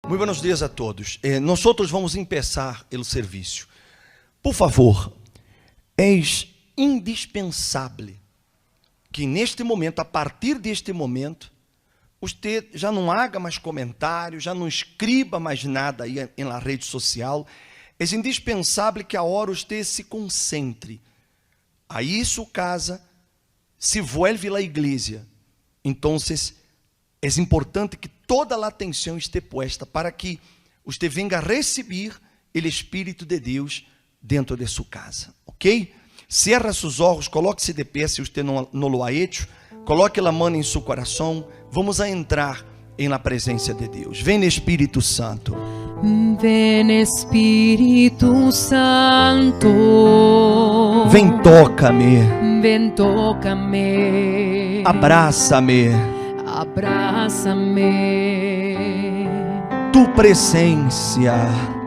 Muy buenos días a todos. Nosotros vamos empezar el servicio. Por favor, es indispensável que neste momento, a partir deste momento, você já não haga mais comentários, já não escreva mais nada aí na rede social. É indispensável que agora você se concentre. Aí sua casa se vuelve a igreja. Então, é importante que toda a atenção esteja posta para que você venga a receber o Espírito de Deus dentro de sua casa, ok? Cierra seus olhos, coloque-se de pé se você não lo ha hecho, coloque a mão em seu coração, vamos a entrar na presença de Deus. Vem Espírito Santo. Ven Espíritu Santo. Vem, toca-me. Ven, tócame. Abraça-me. Abrázame. Tu presencia.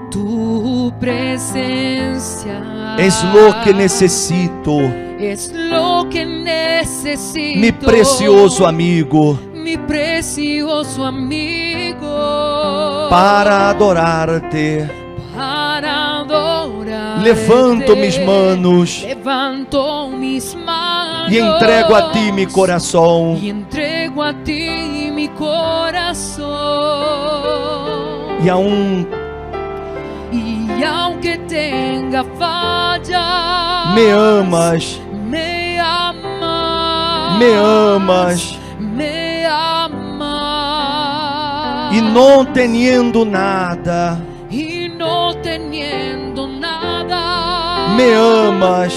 Tu presencia. Es lo que necesito. Es lo que necesito. Mi precioso amigo. Mi precioso amigo. Para adorarte. Para adorarte. Levanto mis manos. Levanto mis manos. E entrego a ti mi coração. Y entrego a ti mi corazón. E aunque tenga fallas, me amas. Me amas. Me amas. Me amas. E não teniendo nada. Y no teniendo nada. Me amas.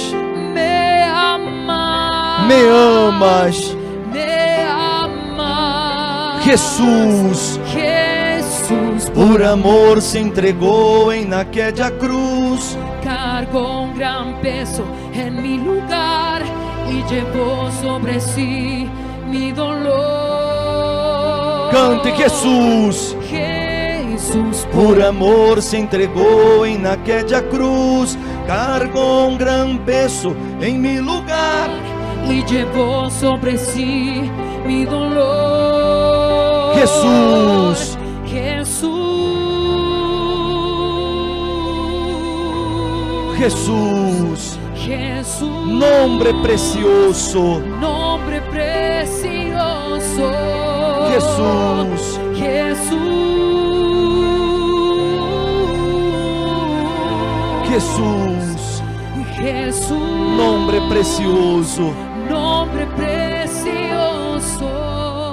Me amas. Me amas. Me amas. Jesús. Jesús, por amor se entregou em naquela cruz. Cargó un gran peso en mi lugar y llevó sobre sí mi dolor. Cante, Jesús. Jesús, por amor se entregou em naquela cruz. Cargou um gran peso em mi lugar y llevó sobre sí mi dolor. Jesús. Jesús. Jesús. Jesús. Nombre precioso. Nombre precioso. Jesús. Jesús. Jesús. Jesús. Nombre precioso. Nombre precioso.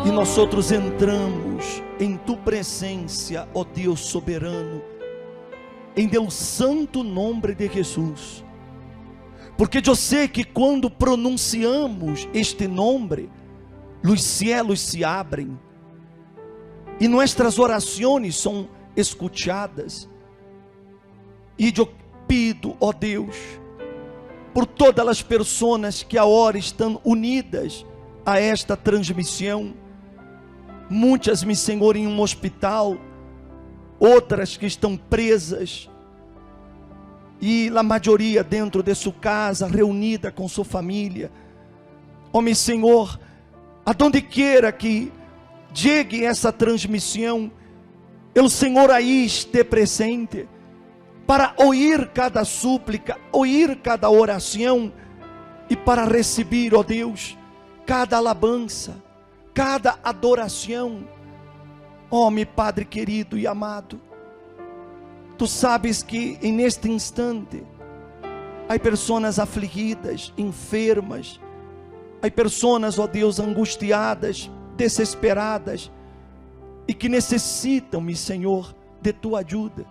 E nós outros entramos em tu presença, ó Deus soberano, em Deus santo nome de Jesus. Porque eu sei que quando pronunciamos este nome, os cielos se abrem e nossas orações são escutadas. E eu pido, ó Deus, por todas as pessoas que agora estão unidas a esta transmissão, muitas, meu Senhor, em um hospital, outras que estão presas, e a maioria dentro de sua casa, reunida com sua família. Ó meu Senhor, aonde queira que chegue essa transmissão, o Senhor aí esteja presente, para ouvir cada súplica, ouvir cada oração, e para receber, ó Deus, cada alabança, cada adoração. Ó meu Padre querido e amado, tu sabes que neste instante há pessoas afligidas, enfermas, há pessoas, ó Deus, angustiadas, desesperadas, e que necessitam, meu Senhor, de tua ajuda,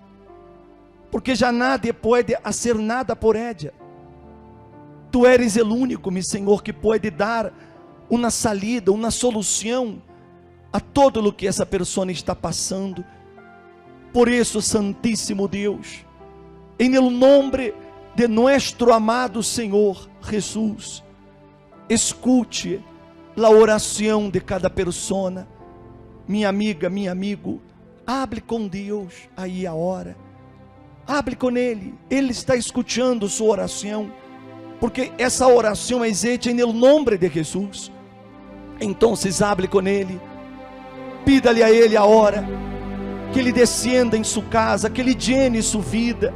porque já nadie pode fazer nada por ella. Tu eres o único, meu Senhor, que pode dar uma salida, uma solução a todo o que essa pessoa está passando. Por isso, Santíssimo Deus, em el nome de nuestro amado Senhor Jesus, escute a oração de cada pessoa. Minha amiga, meu amigo, hable com Deus aí a hora, hable com Ele está escutando sua oração, porque essa oração é hecha em el nome de Jesus. Então, hable com Ele, pida-lhe a Ele a hora, que Ele descienda em sua casa, que Ele llene sua vida,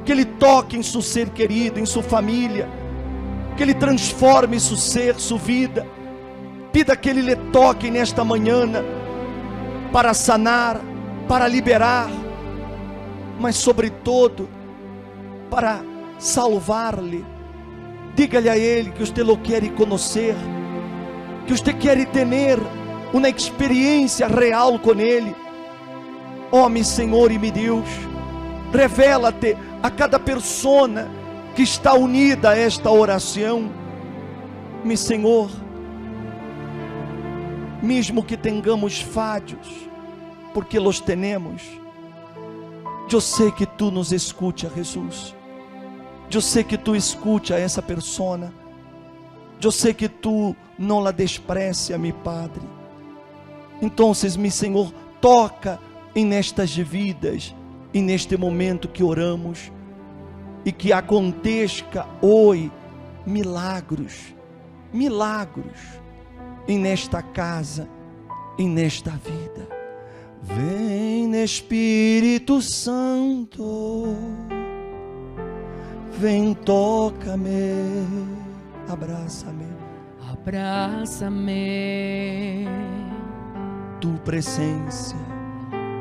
que Ele toque em seu ser querido, em sua família, que Ele transforme seu ser, sua vida. Pida que Ele lhe toque nesta manhã, para sanar, para liberar, mas sobretudo, para salvar-lhe. Diga-lhe a Ele que você o quer conhecer, que você quer ter uma experiência real com Ele. Oh, meu Senhor e meu Deus, revela-te a cada persona que está unida a esta oração. Meu Senhor, mesmo que tenhamos falhos, porque los tenemos, eu sei que Tu nos escuta, Jesus. Eu sei que Tu escuta a essa persona. Eu sei que Tu não la desprecia, meu Padre. Então, meu Senhor, toca em nestas vidas, e neste momento que oramos, e que aconteça hoje milagros, milagros, em nesta casa, em nesta vida. Vem, Espírito Santo, vem, toca-me, abraça-me, abraça-me. Tu presencia,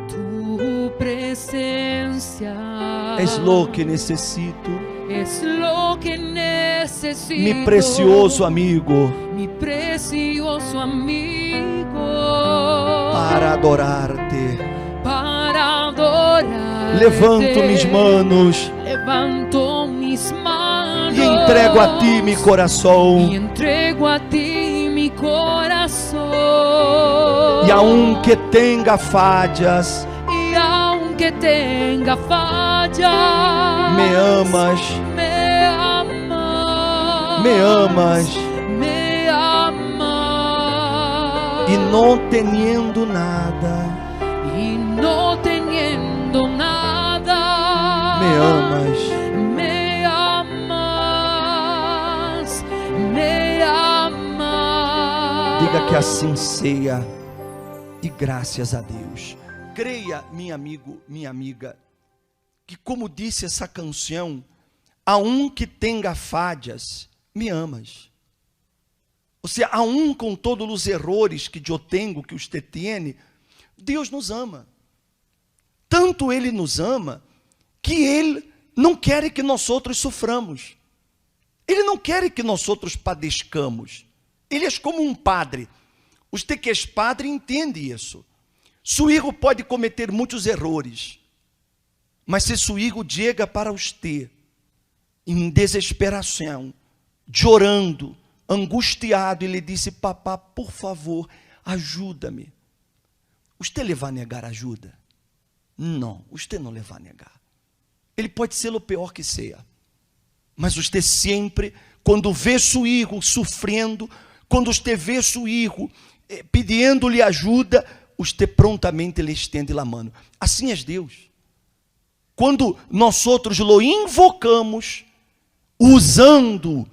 Tu presencia es lo que necesito, es lo que necesito, mi precioso amigo, mi precioso amigo, para adorarte. Para adorarte. Levanto mis manos, levanto mis manos e entrego a Ti mi coração. y entrego a Ti mi corazón. E aunque tenga falhas, y aunque tenga fallas, me amas, me amas, me amas, me amas, e não teniendo nada, y no teniendo nada, me amas. me amas, me amas. Diga que assim seja, e graças a Deus. Creia, meu amigo, minha amiga, que como disse essa canção, aunque tenha falhas, me amas. Ou seja, aun com todos os errores que eu tenho, que você tem, Deus nos ama. Tanto Ele nos ama, que Ele não quer que nós outros soframos. Ele não quer que nós outros padecamos. Ele é como um padre. Você que é padre entende isso. Seu filho pode cometer muitos erros, mas se seu filho chega para você em desesperação, chorando, angustiado, e lhe disse: papá, por favor, ajuda-me, você lhe vai negar ajuda? Não, você não lhe vai negar. Ele pode ser o pior que seja, mas você sempre, quando vê seu filho sofrendo, quando você vê seu filho pedindo-lhe ajuda, você prontamente lhe estende a mão. Assim é Deus. Quando nós outros lo invocamos, usando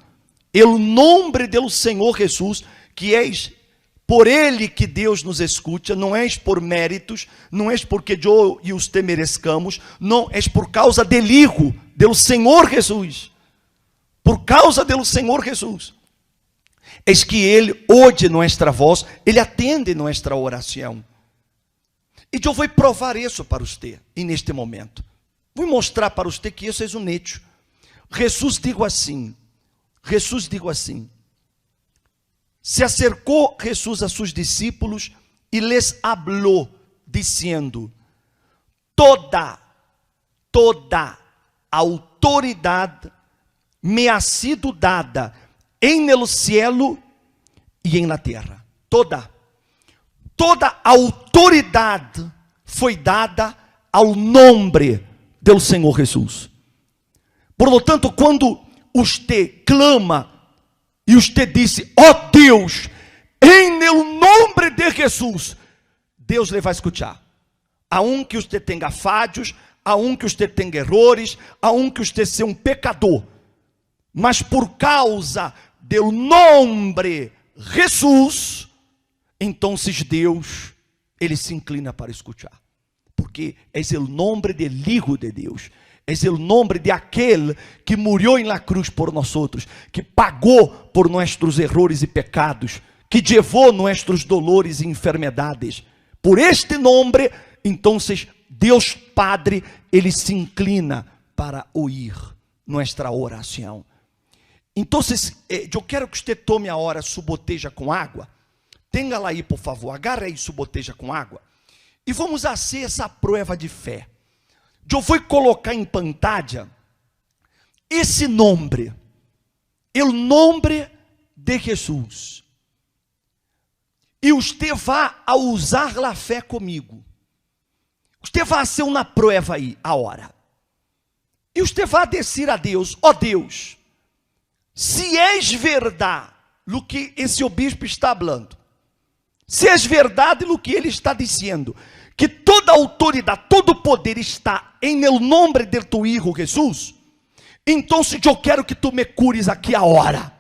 o nome do Senhor Jesus, que és por Ele que Deus nos escuta, não és por méritos, não és porque eu e você mereçamos, não, és por causa del Hijo, do Senhor Jesus. Por causa do Senhor Jesus. Es que Ele ouve nossa voz, Ele atende nossa oração. E eu vou provar isso para você, e neste momento. Vou mostrar para você que isso é um hecho. Jesus digo assim, se acercou Jesus a seus discípulos e les habló, dizendo: toda autoridade me ha sido dada en el cielo e en la terra. Toda autoridade foi dada ao nome do Senhor Jesus. Por lo tanto, quando você clama e você disse: ó Deus, em el nome de Jesus, Deus lhe vai escutar. Aunque você tenha falhos, aunque você tenha errores, aunque você seja um pecador, mas por causa do nome Jesus, então Deus, Ele se inclina para escutar. porque és o nome del Hijo de Deus, és o nome de aquele que murió en la cruz por nosotros, que pagou por nossos errores e pecados, que levou nossos dolores e enfermedades. Por este nome, então, Deus Padre, Ele se inclina para oír nossa oração. Então, eu quero que você tome agora sua botella com água. Tenha lá aí, por favor. Agarre aí sua botella com água. E vamos fazer essa prova de fé. Eu vou colocar em pantalla esse nome. O nome de Jesus. E você vai usar a fé comigo. Você vai fazer uma prova aí, agora. E você vai dizer a Deus: ó Deus, se és verdade o que esse obispo está falando, se és verdade o que ele está dizendo, que toda autoridade, todo poder está em el nome de tu Hijo Jesus, então eu quero que tu me cures aqui agora.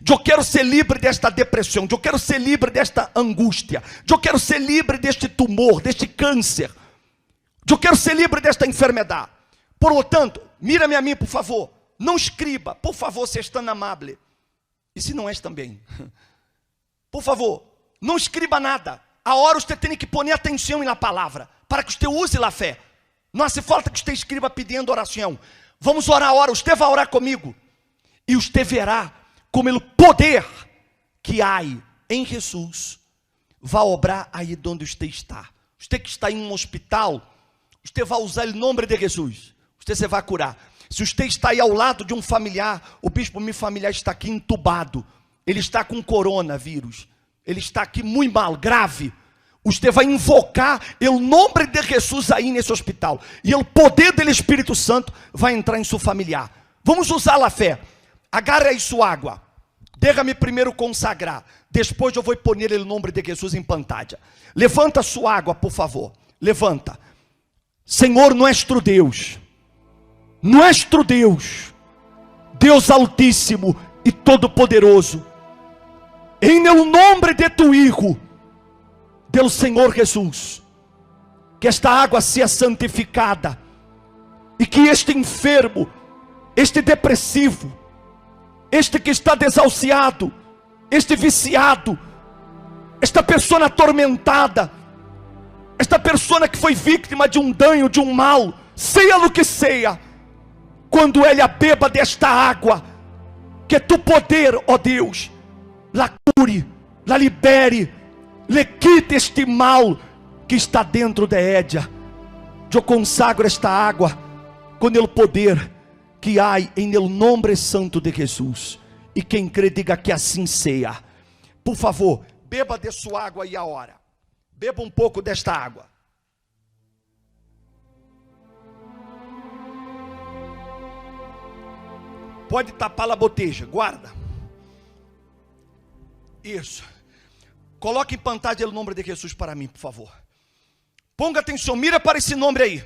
Eu quero ser livre desta depressão, eu quero ser livre desta angústia, eu quero ser livre deste tumor, deste câncer, eu quero ser livre desta enfermidade. Por lo tanto, mira-me a mim, por favor. Não escriba, por favor, se és tão amável. E se não és também, por favor, não escriba nada. A hora você tem que pôr atenção na palavra, para que você use a fé. Não hace falta que você escreva pedindo oração. Vamos orar agora, você vai orar comigo. E você verá como o poder que há em Jesus vai obrar aí onde você está. Você que está em um hospital, você vai usar o nome de Jesus. Você se vai curar. Se você está aí ao lado de um familiar, o bispo meu familiar está aqui entubado, ele está com coronavírus, ele está aqui muito mal, grave. Você vai invocar o nome de Jesus aí nesse hospital, e o poder do Espírito Santo vai entrar em seu familiar. Vamos usar a fé. Agarre aí sua água. Deixa-me primeiro consagrar. Depois eu vou pôr o nome de Jesus em pantalla. Levanta sua água, por favor. Levanta. Senhor nosso Deus, Deus Altíssimo e Todo-Poderoso, em nome de tu Hijo, do Senhor Jesus, que esta água seja santificada, e que este enfermo, este depressivo, este que está desahuciado, este viciado, esta pessoa atormentada, esta pessoa que foi vítima de um dano, de um mal, seja o que seja, quando ela beba desta água, que tu poder, ó Deus, la cure, la libere, le quite este mal que está dentro de ella. Eu consagro esta água com o poder que há em el nome santo de Jesus. E quem crê, diga que assim seja. Por favor, beba de sua água aí agora. Beba um pouco desta água. Pode tapar a botella, guarda. Isso. Coloque em pantalla o nome de Jesus para mim, por favor. Ponga atenção, mira para esse nome aí.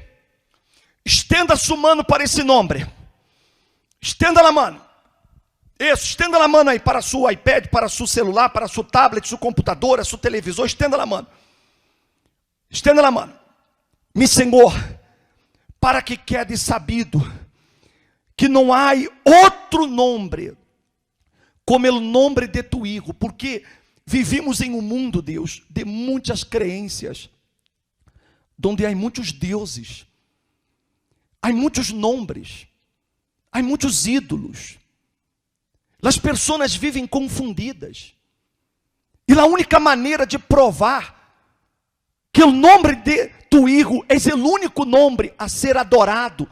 Estenda sua mão para esse nome. Estenda a mão. Isso, estenda a mão aí para seu iPad, para seu celular, para seu tablet, seu computador, seu televisor. Estenda a mão. Estenda a mão. Mi Senhor, para que quede sabido que não há outro nome como o nome de tu Hijo, porque vivimos em um mundo, Deus, de muitas crenças, onde há muitos deuses, há muitos nomes, há muitos ídolos. As pessoas vivem confundidas, e a única maneira de provar que o nome de tu Hijo é o único nome a ser adorado,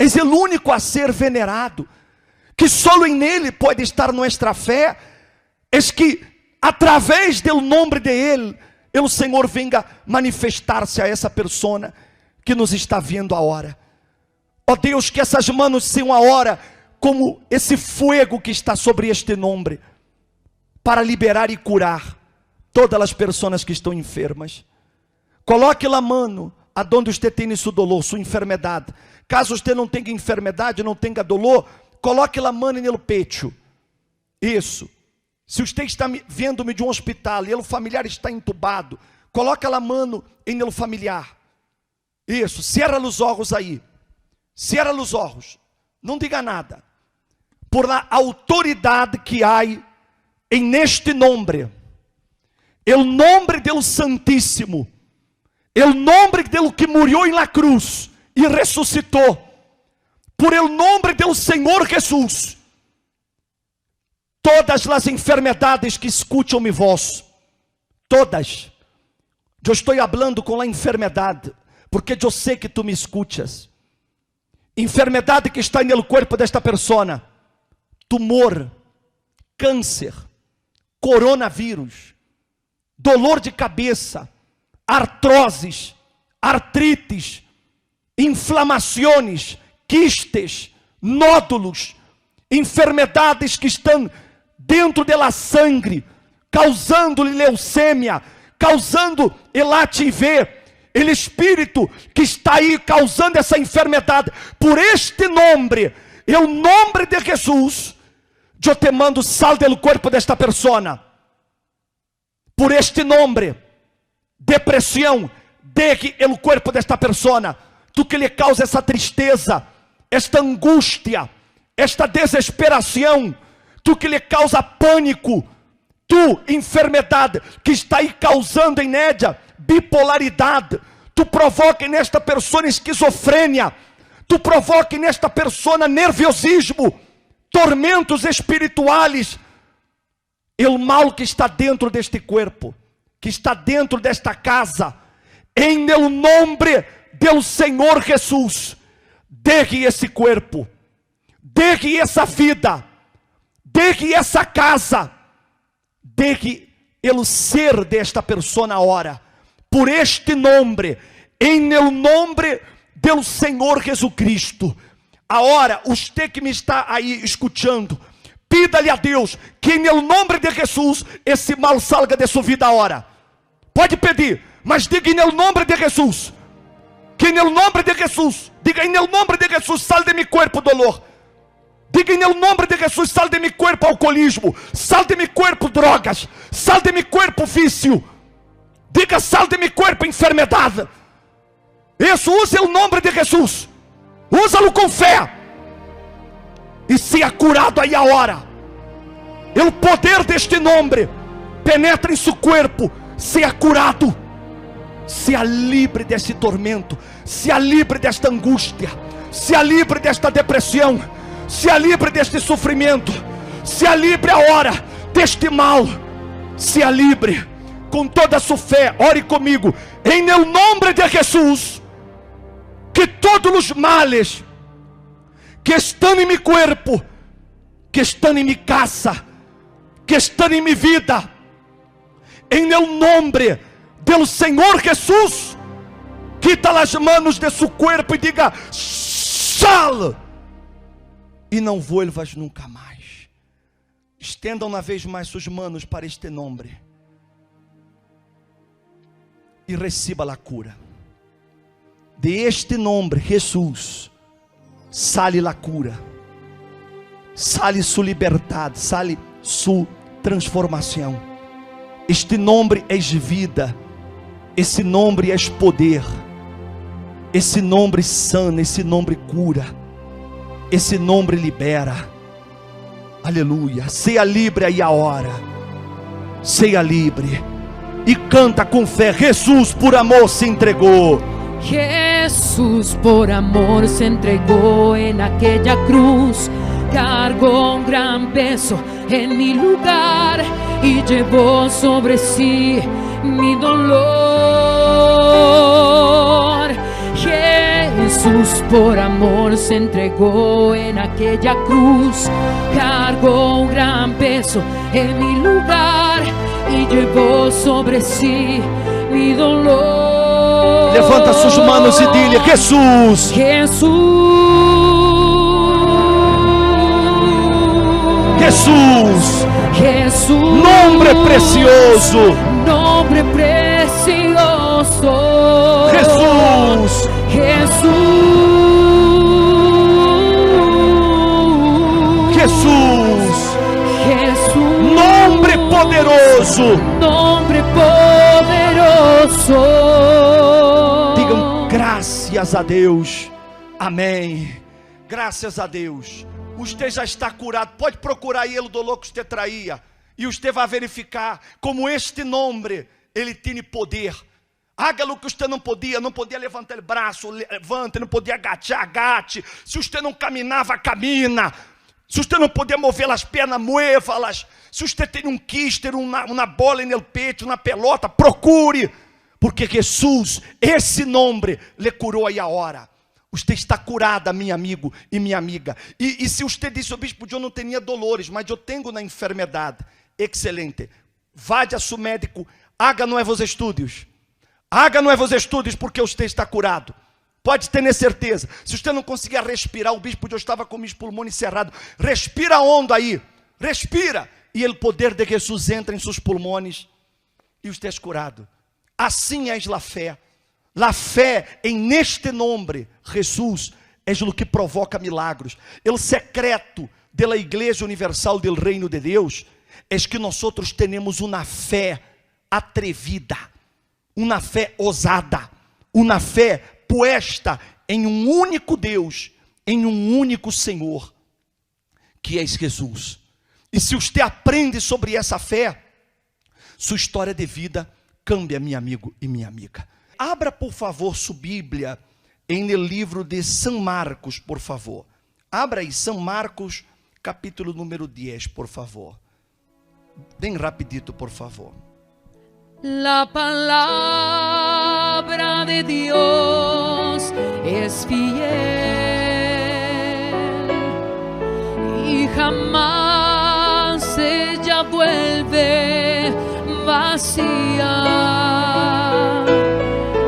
é o único a ser venerado, que só em Ele pode estar nossa fé, é que através do nome de Ele, o Senhor venga manifestar-se a essa pessoa que nos está vendo agora. Ó Deus, que essas mãos sejam agora como esse fogo que está sobre este nome, para liberar e curar todas as pessoas que estão enfermas. Coloque a mão aonde você tem seu dolor, sua enfermidade. Caso você não tenha enfermidade, não tenha dolor, coloque a mão no peito. Isso. Se você está vendo-me de um hospital e o familiar está entubado, coloque a mão no familiar. Isso, cierra os olhos aí. Cierra os olhos. Não diga nada. Por la autoridade que há em neste nome. El nome do Santíssimo. El nome do que morreu em la cruz e ressuscitou. Por el nome do Senhor Jesus. Todas as enfermedades que escutam mi voz. Todas. Eu estou falando com a enfermidade. Porque eu sei que tu me escuchas. Enfermidade que está no corpo desta persona. Tumor. Câncer. Coronavírus. Dolor de cabeça. Artroses. Artrites. Inflamações. Quistes. Nódulos. Enfermidades que estão dentro da sangue. Causando-lhe leucemia. Causando el HIV. Ele espírito que está aí causando essa enfermidade, por este nome, o nome de Jesus, eu te mando, sal do corpo desta persona. Por este nome, depressão, deje o corpo desta persona. Tu que lhe causa essa tristeza, esta angústia, esta desesperação, tu que lhe causa pânico, tu, enfermidade, que está aí causando em média, bipolaridade, tu provoca nesta pessoa esquizofrênia, tu provoca nesta pessoa nervosismo, tormentos espirituais, o mal que está dentro deste corpo, que está dentro desta casa, em o nome do Senhor Jesus, deje esse corpo, deje essa vida, deje essa casa, deje o ser desta pessoa agora, por este nome, em o nome do Senhor Jesus Cristo. Agora, você que me está aí escutando, pida-lhe a Deus que em o nome de Jesus esse mal salga de sua vida agora. Pode pedir, mas diga em o nome de Jesus. Que em o nome de Jesus, diga em o nome de Jesus, sal de meu corpo dolor. Diga em o nome de Jesus, sal de meu corpo alcoolismo, sal de meu corpo drogas, sal de meu corpo vício. Diga, sal de meu corpo enfermidade. Isso, use o nome de Jesus. Usa-lo com fé. E seja curado aí a hora. O poder deste nome penetra em seu corpo. Seja curado. Seja livre desse tormento. Seja livre desta angústia. Seja livre desta depressão. Seja livre deste sofrimento. Seja livre a hora deste mal. Seja livre. Com toda a sua fé, ore comigo. Em o nome de Jesus. Que todos os males que estão em meu corpo, que estão em minha casa, que estão em minha vida, em o nome do Senhor Jesus, quita as manos de seu corpo e diga: sal, e não vuelvas nunca mais. Estendam uma vez mais suas manos para este nome e receba a cura. De este nome, Jesus, sale a cura, sale sua liberdade, sale sua transformação. Este nome é vida, esse nome é poder, esse nome sana, esse nome cura, esse nome libera. Aleluia. Seja livre aí a hora, seja livre e canta com fé: Jesus por amor se entregou. Jesús por amor se entregó en aquella cruz, cargó un gran peso en mi lugar y llevó sobre sí mi dolor. Jesús por amor se entregó en aquella cruz, cargó un gran peso en mi lugar y llevó sobre sí mi dolor. Levanta suas manos e diga: Jesus, Jesús, Jesus, Jesús, nombre precioso, nombre precioso, Jesus, Jesús, Jesus, Jesús, nombre poderoso, nombre poderoso. Digam graça. Glórias a Deus. Amém. Graças a Deus. Você já está curado. Pode procurar aí o dolor que você traía. E você vai verificar como este nome, ele tem poder. Haga o que você não podia levantar o braço, levante, não podia agachar, agache. Se você não caminhava, camina. Se você não podia mover as pernas, mueva-las. Se você tem um quiste, uma bola no peito, uma pelota, procure. Porque Jesus, esse nome, lhe curou aí a hora. Você está curada, meu amigo e minha amiga. E se você disse, bispo, eu não tinha dolores, mas eu tenho na enfermidade. Excelente. Vá a seu médico, haga novos estudos. Haga novos estudos, porque você está curado. Pode ter certeza. Se você não conseguir respirar, o bispo, eu estava com meus pulmões cerrados. Respira hondo aí. Respira. E o poder de Jesus entra em seus pulmões. E você é curado. Assim é a fé. A fé em neste nome, Jesus, é o que provoca milagros. O secreto da Igreja Universal do Reino de Deus é que nós temos uma fé atrevida, uma fé ousada, uma fé puesta em um único Deus, em um único Senhor, que é Jesus. E se você aprende sobre essa fé, sua história de vida cambia, meu amigo e minha amiga. Abra, por favor, sua Bíblia em el livro de São Marcos, por favor. Abra aí, São Marcos, capítulo número 10, por favor. Bem rapidito, por favor. La palabra de Dios es fiel y jamás ella vuelve vacía.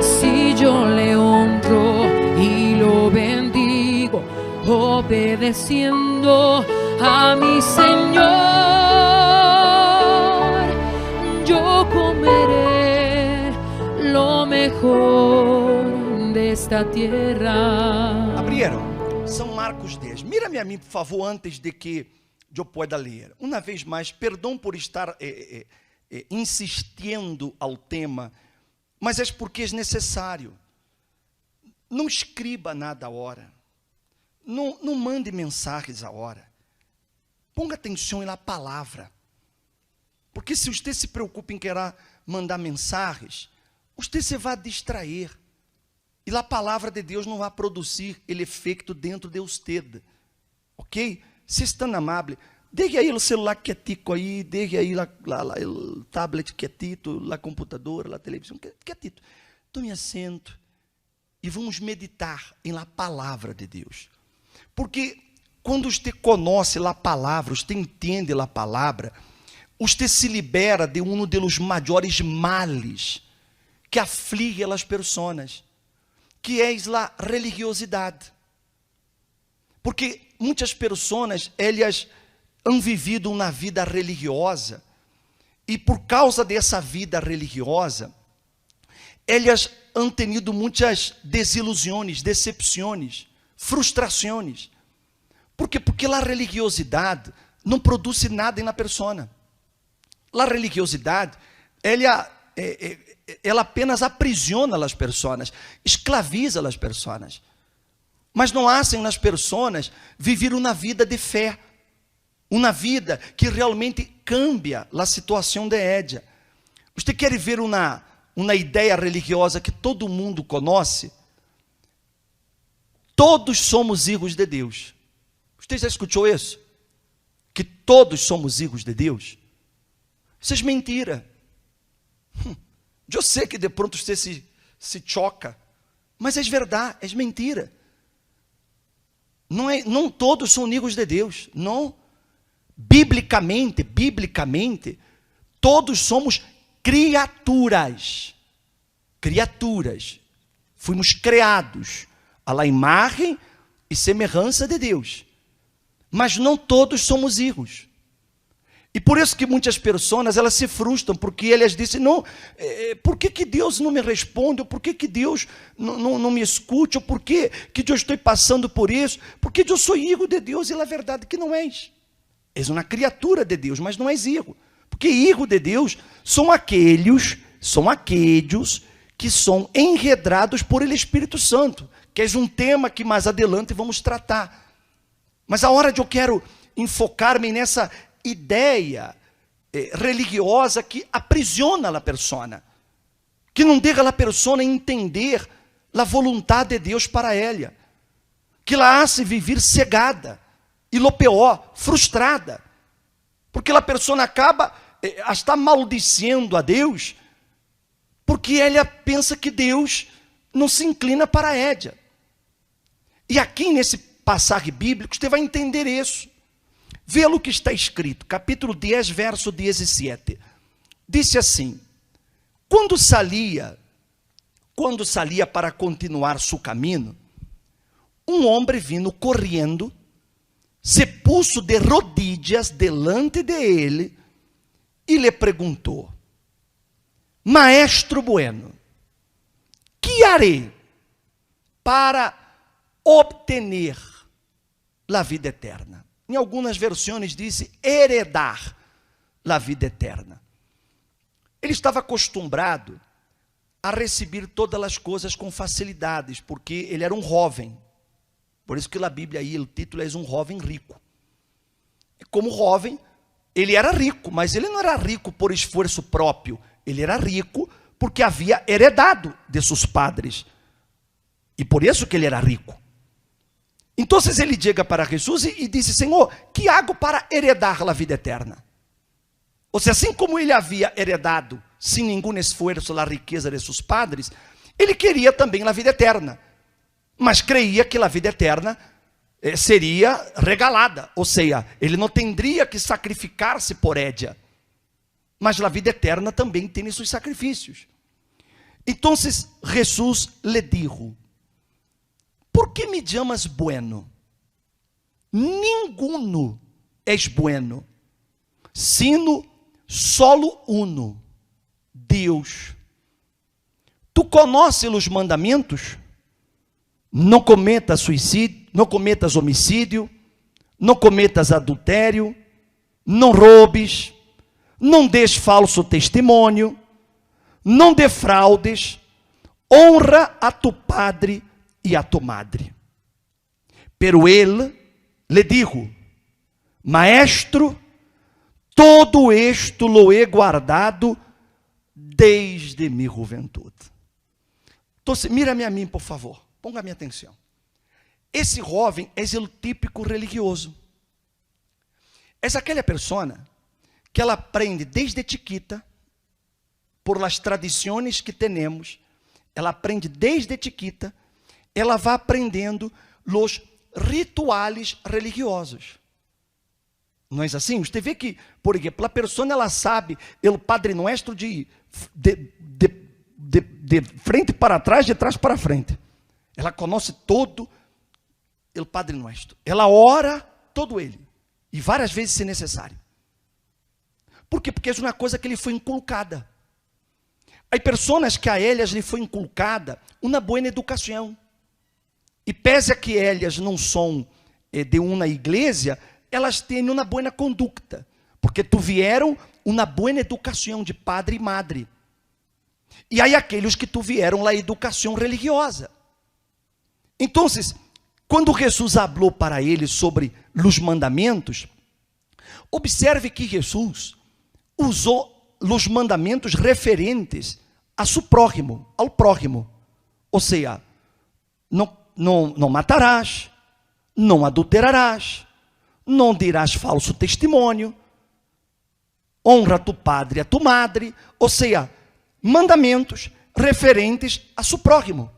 Si yo le honro y lo bendigo, obedeciendo a mi Señor, yo comeré lo mejor de esta tierra. Abrieron São Marcos 10. Mira-me a mim, por favor, antes de que eu pueda ler. Uma vez mais, perdão por estar insistindo ao tema, mas é porque é necessário. Não escreva nada a hora. Não mande mensagens a hora. Ponga atenção na palavra. Porque se você se preocupa em querer mandar mensagens, você se vai distrair. E a palavra de Deus não vai produzir o efeito dentro de você. Ok? Se estão amável, deixe aí o celular quietico aí, deixe aí o tablet quietito, a computadora, a televisão quietito. Tome assento e vamos meditar em la palavra de Deus. Porque quando você conhece a palavra, você entende a palavra, você se libera de um dos maiores males que aflige as pessoas, que é a religiosidade. Porque muitas pessoas, elas han vivido uma vida religiosa, e por causa dessa vida religiosa, elas han tenido muitas desilusões, decepções, frustrações. Por quê? Porque a religiosidade não produz nada na persona. A religiosidade, ela apenas aprisiona as pessoas, esclaviza as pessoas, mas não hacen nas pessoas viver uma vida de fé, uma vida que realmente cambia a situação de Édia. Você quer ver uma ideia religiosa que todo mundo conhece? Todos somos filhos de Deus. Você já escutou isso? Que todos somos filhos de Deus? Isso é mentira. Eu sei que de pronto você se choca, mas é verdade, é mentira. Não todos são filhos de Deus, não. Biblicamente, todos somos criaturas. Criaturas. Fomos criados à imagem e semelhança de Deus. Mas não todos somos filhos. E por isso que muitas pessoas, elas se frustram, porque elas dizem, não, por que Deus não me responde? Ou por que Deus não me escute? Ou por que eu estou passando por isso? Porque eu sou filho de Deus, e a verdade é que não és. És uma criatura de Deus, mas não és filho. Porque filho de Deus são aqueles que são enredados por ele Espírito Santo, que é um tema que mais adelante vamos tratar. Mas a hora de eu quero enfocar-me nessa ideia religiosa que aprisiona a persona, que não deixa a persona entender a vontade de Deus para ela, que la hace viver cegada, e lo pior, frustrada, porque a persona acaba está maldiciendo a Deus, porque ela pensa que Deus não se inclina para ela. E aqui nesse passagem bíblico, você vai entender isso. Vê o que está escrito, capítulo 10, verso 17. Disse assim: quando salia para continuar seu caminho, um homem vindo correndo, se puso de rodillas delante de ele e lhe perguntou: Maestro bueno, que harei para obter a vida eterna? Em algumas versões diz heredar a vida eterna. Ele estava acostumado a receber todas as coisas com facilidades, porque ele era um jovem. Por isso que a Bíblia aí, o título é um jovem rico. Como jovem, ele era rico, mas ele não era rico por esforço próprio. Ele era rico porque havia heredado de seus padres. E por isso que ele era rico. Então ele chega para Jesus e disse: Senhor, que hago para heredar a vida eterna? Ou seja, assim como ele havia heredado, sem nenhum esforço, a riqueza de seus padres, ele queria também a vida eterna, mas creia que a vida eterna seria regalada, ou seja, ele não teria que sacrificar-se por ella, mas a vida eterna também tem seus sacrifícios. Então Jesus lhe dijo: por que me llamas bueno? Ninguno es bueno, sino solo uno, Deus. Tu conheces os mandamentos? Não cometas suicídio, não cometas homicídio, não cometas adultério, não roubes, não des falso testemunho, não defraudes, honra a tu padre e a tu madre. Pero ele lhe dijo: Maestro, todo esto lo he guardado desde mi juventude. Então, mira-me a mim, por favor, ponga minha atenção. Esse jovem é o típico religioso. É aquela persona que ela aprende desde chiquita, por las tradições que temos, ela aprende desde chiquita, ela vai aprendendo os rituais religiosos. Não é assim? Você vê que, por exemplo, a pessoa ela sabe o Padre Nuestro de frente para trás, de trás para frente. Ela conhece todo o Padre Nuestro. Ela ora todo ele, e várias vezes se necessário. Por quê? Porque é uma coisa que lhe foi inculcada. Há pessoas que a elas lhe foi inculcada uma boa educação. E pese a que elas não são de uma igreja, elas têm uma boa conduta, porque tiveram uma boa educação de padre e madre. E há aqueles que tiveram a educação religiosa. Então, quando Jesus falou para eles sobre os mandamentos, observe que Jesus usou os mandamentos referentes a seu prójimo, ao prójimo. Ou seja, não matarás, não adulterarás, não dirás falso testemunho, honra tu padre e a tu madre, ou seja, mandamentos referentes a seu prójimo.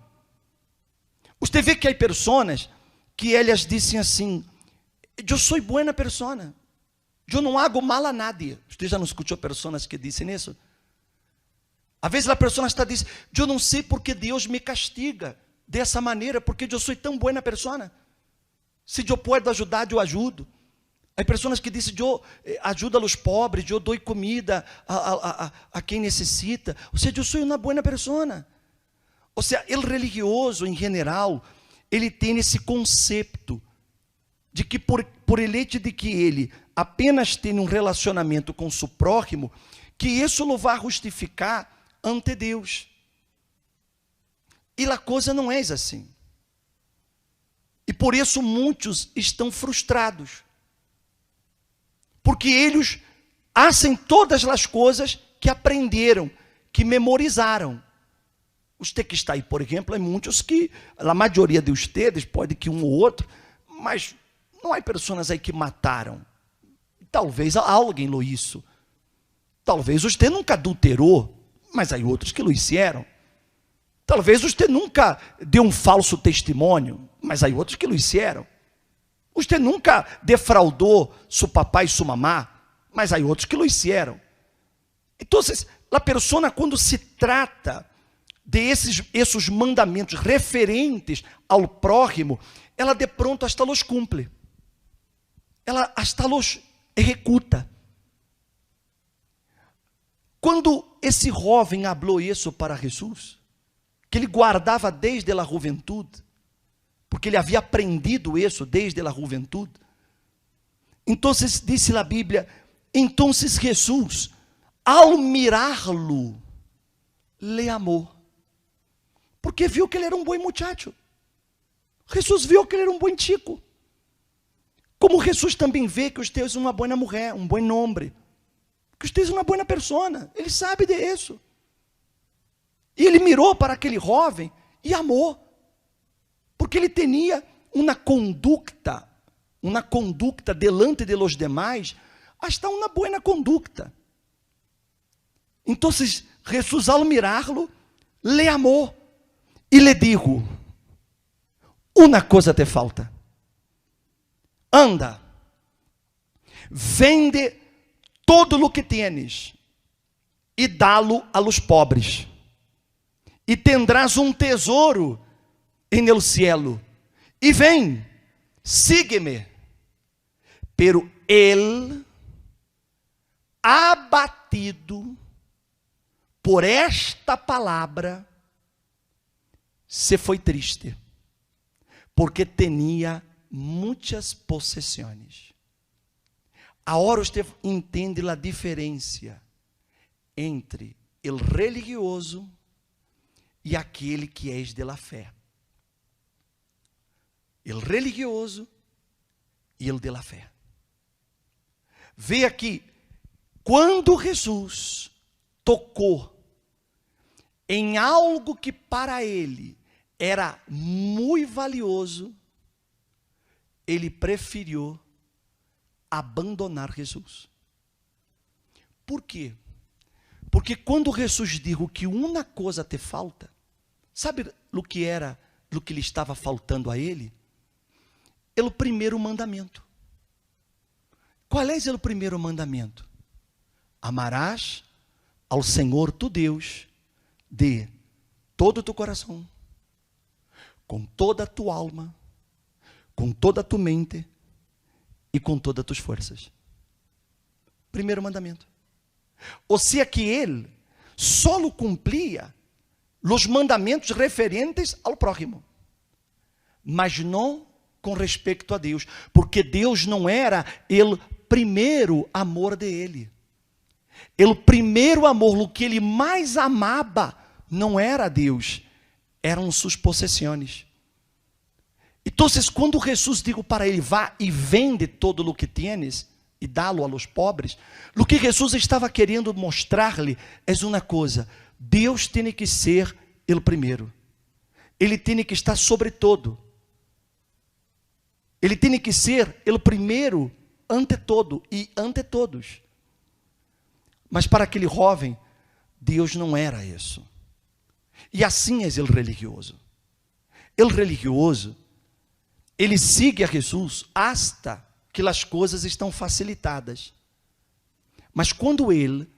Você vê que há pessoas que elas dizem assim: eu sou boa persona, eu não hago mal a nadie. Você já não escutou pessoas que dizem isso? Às vezes a pessoa está dizendo: eu não sei porque Deus me castiga dessa maneira, porque eu sou tão boa persona. Se eu posso ajudar, eu ajudo. Há pessoas que dizem: eu ajudo os pobres, eu dou comida a quem necessita. Ou seja, eu sou uma boa persona. Ou seja, o religioso em geral, ele tem esse conceito de que por ele hecho de que ele apenas tem um relacionamento com seu prójimo, que isso não vai justificar ante Deus. E a coisa não é assim. E por isso muitos estão frustrados. Porque eles fazem todas as coisas que aprenderam, que memorizaram. Você que está aí, por exemplo, há muitos que, a maioria de vocês, pode que um ou outro, mas não há pessoas aí que mataram. Talvez alguém lo hizo. Talvez você nunca adulterou, mas há outros que lo hicieron. Talvez você nunca deu um falso testemunho, mas há outros que lo hicieron. Você nunca defraudou seu papai e sua mamá, mas há outros que lo hicieron. Então, a pessoa, quando se trata de esses mandamentos referentes ao prójimo, ela de pronto hasta los cumple. Ela hasta los executa. Quando esse jovem falou isso para Jesus, que ele guardava desde a juventude, porque ele havia aprendido isso desde a juventude, então disse a Bíblia, então Jesus, ao mirá-lo, le amou, porque viu que ele era um bom muchacho. Jesus viu que ele era um bom chico, como Jesus também vê que você é uma boa mulher, um bom homem, que você é uma boa pessoa, ele sabe disso. E ele mirou para aquele jovem e amou, porque ele tinha uma conduta delante de los demais, hasta uma boa conduta. Então, Jesus, ao mirá-lo, le amou e le dijo: uma coisa te falta. Anda, vende todo o que tienes e dá-lo a los pobres, e tendrás um tesouro en el cielo, e vem, sígue-me. Pero ele, abatido por esta palavra, se foi triste, porque tinha muitas possessões. Agora você entende a diferença entre o religioso e aquele que é de la fé. O religioso e o de la fé. Vê aqui, quando Jesus tocou em algo que para ele era muito valioso, ele preferiu abandonar Jesus. Por quê? Porque quando Jesus disse que uma coisa te falta, sabe o que era, o que lhe estava faltando a ele? É o primeiro mandamento. Qual é o primeiro mandamento? Amarás ao Senhor tu Deus de todo o teu coração, com toda a tua alma, com toda a tua mente e com todas as tuas forças. Primeiro mandamento. Ou seja, que ele só cumpria os mandamentos referentes ao prójimo, mas não com respeito a Deus, porque Deus não era o primeiro amor de ele. O primeiro amor, o que ele mais amava, não era Deus, eram suas possessões. Então, quando Jesus disse para ele, vá e vende todo o que tienes e dá-lo a los pobres, o que Jesus estava querendo mostrar-lhe é uma coisa: Deus tem que ser o primeiro, ele tem que estar sobre todo, ele tem que ser o primeiro ante todo e ante todos. Mas para aquele jovem, Deus não era isso. E assim é o religioso. O religioso, ele sigue a Jesus hasta que as coisas estão facilitadas. Mas quando ele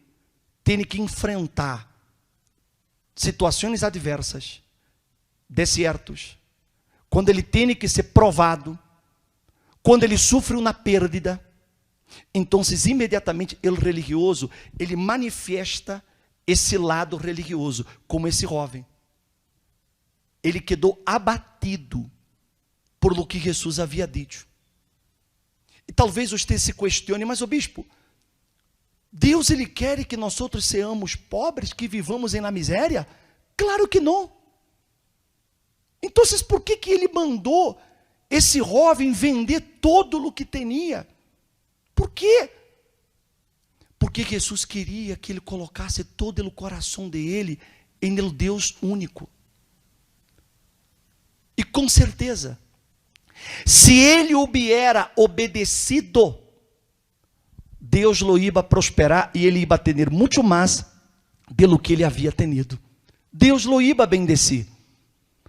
tem que enfrentar situações adversas, desertos, quando ele tem que ser provado, quando ele sofre uma perda, então imediatamente o religioso, ele manifesta esse lado religioso, como esse jovem. Ele quedou abatido por lo que Jesus havia dito. E talvez você se questione, mas o bispo, Deus ele quer que nós outros sejamos pobres, que vivamos na miséria? Claro que não. Então, por que ele mandou esse jovem vender todo o que tinha. Por quê? Porque Jesus queria que ele colocasse todo o coração dele em el Deus único. E com certeza, se ele hubiera obedecido, Deus lo iba a prosperar e ele iba a ter muito mais do que ele havia tenido. Deus lo iba a bendecir.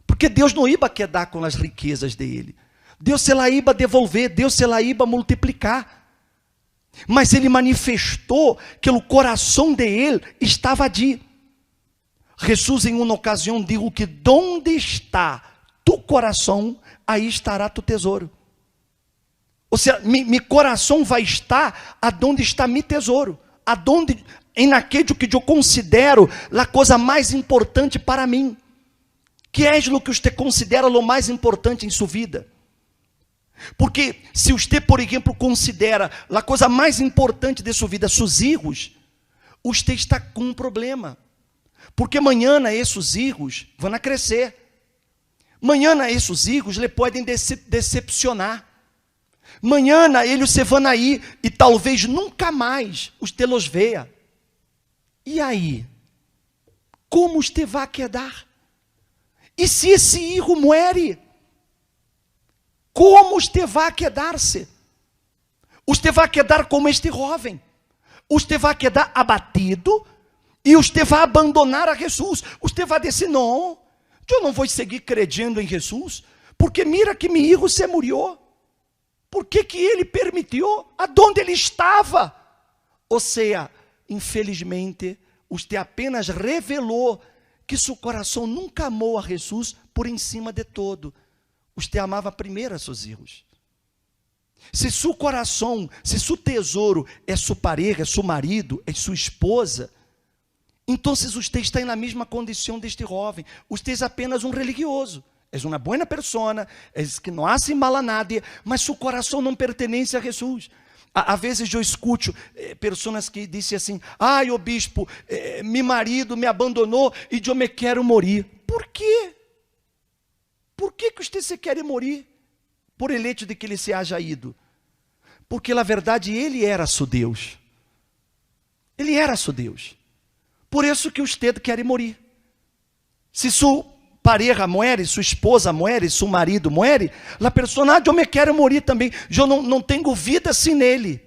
Porque Deus não iba a quedar com as riquezas dele. Deus se la iba a devolver, Deus se la iba a multiplicar. Mas ele manifestou que o coração de ele estava ali. Jesus em uma ocasião disse que donde está tu coração, aí estará tu tesouro. Ou seja, meu coração vai estar aonde está meu tesouro, aonde, em aquilo que eu considero a coisa mais importante para mim. Que é o que você considera o mais importante em sua vida? Porque se você, por exemplo, considera a coisa mais importante de sua vida, seus filhos, você está com um problema. Porque amanhã esses filhos vão a crescer. Amanhã esses filhos lhe podem decepcionar. Amanhã eles se vão aí e talvez nunca mais você los veja. E aí? Como você vai quedar? E se esse filho muere? Como você vai quedar-se? Você vai quedar como este jovem. Você vai quedar abatido e você vai abandonar a Jesus. Você vai dizer, não, eu não vou seguir crendo em Jesus, porque mira que meu filho se murió. Por que ele permitiu? Aonde ele estava? Ou seja, infelizmente, você apenas revelou que seu coração nunca amou a Jesus por em cima de todo. Você amava primeiro a seus filhos. Se seu coração, se seu tesouro é sua pareja, é seu marido, é sua esposa, então você está na mesma condição deste jovem. Você é apenas um religioso. É uma boa pessoa, é que não hace mal a nadie, mas seu coração não pertence a Jesus. Às vezes eu escuto pessoas que dizem assim, ai, o bispo, meu marido me abandonou e eu me quero morir. Por quê? Por que você se quer morir? Por el hecho de que ele se haja ido. Porque na verdade ele era seu Deus. Ele era seu Deus. Por isso que você quer morir. Se sua pareja muere, sua esposa muere, seu marido muere, a pessoa, eu me quero morir também. Eu não tenho vida sem ele.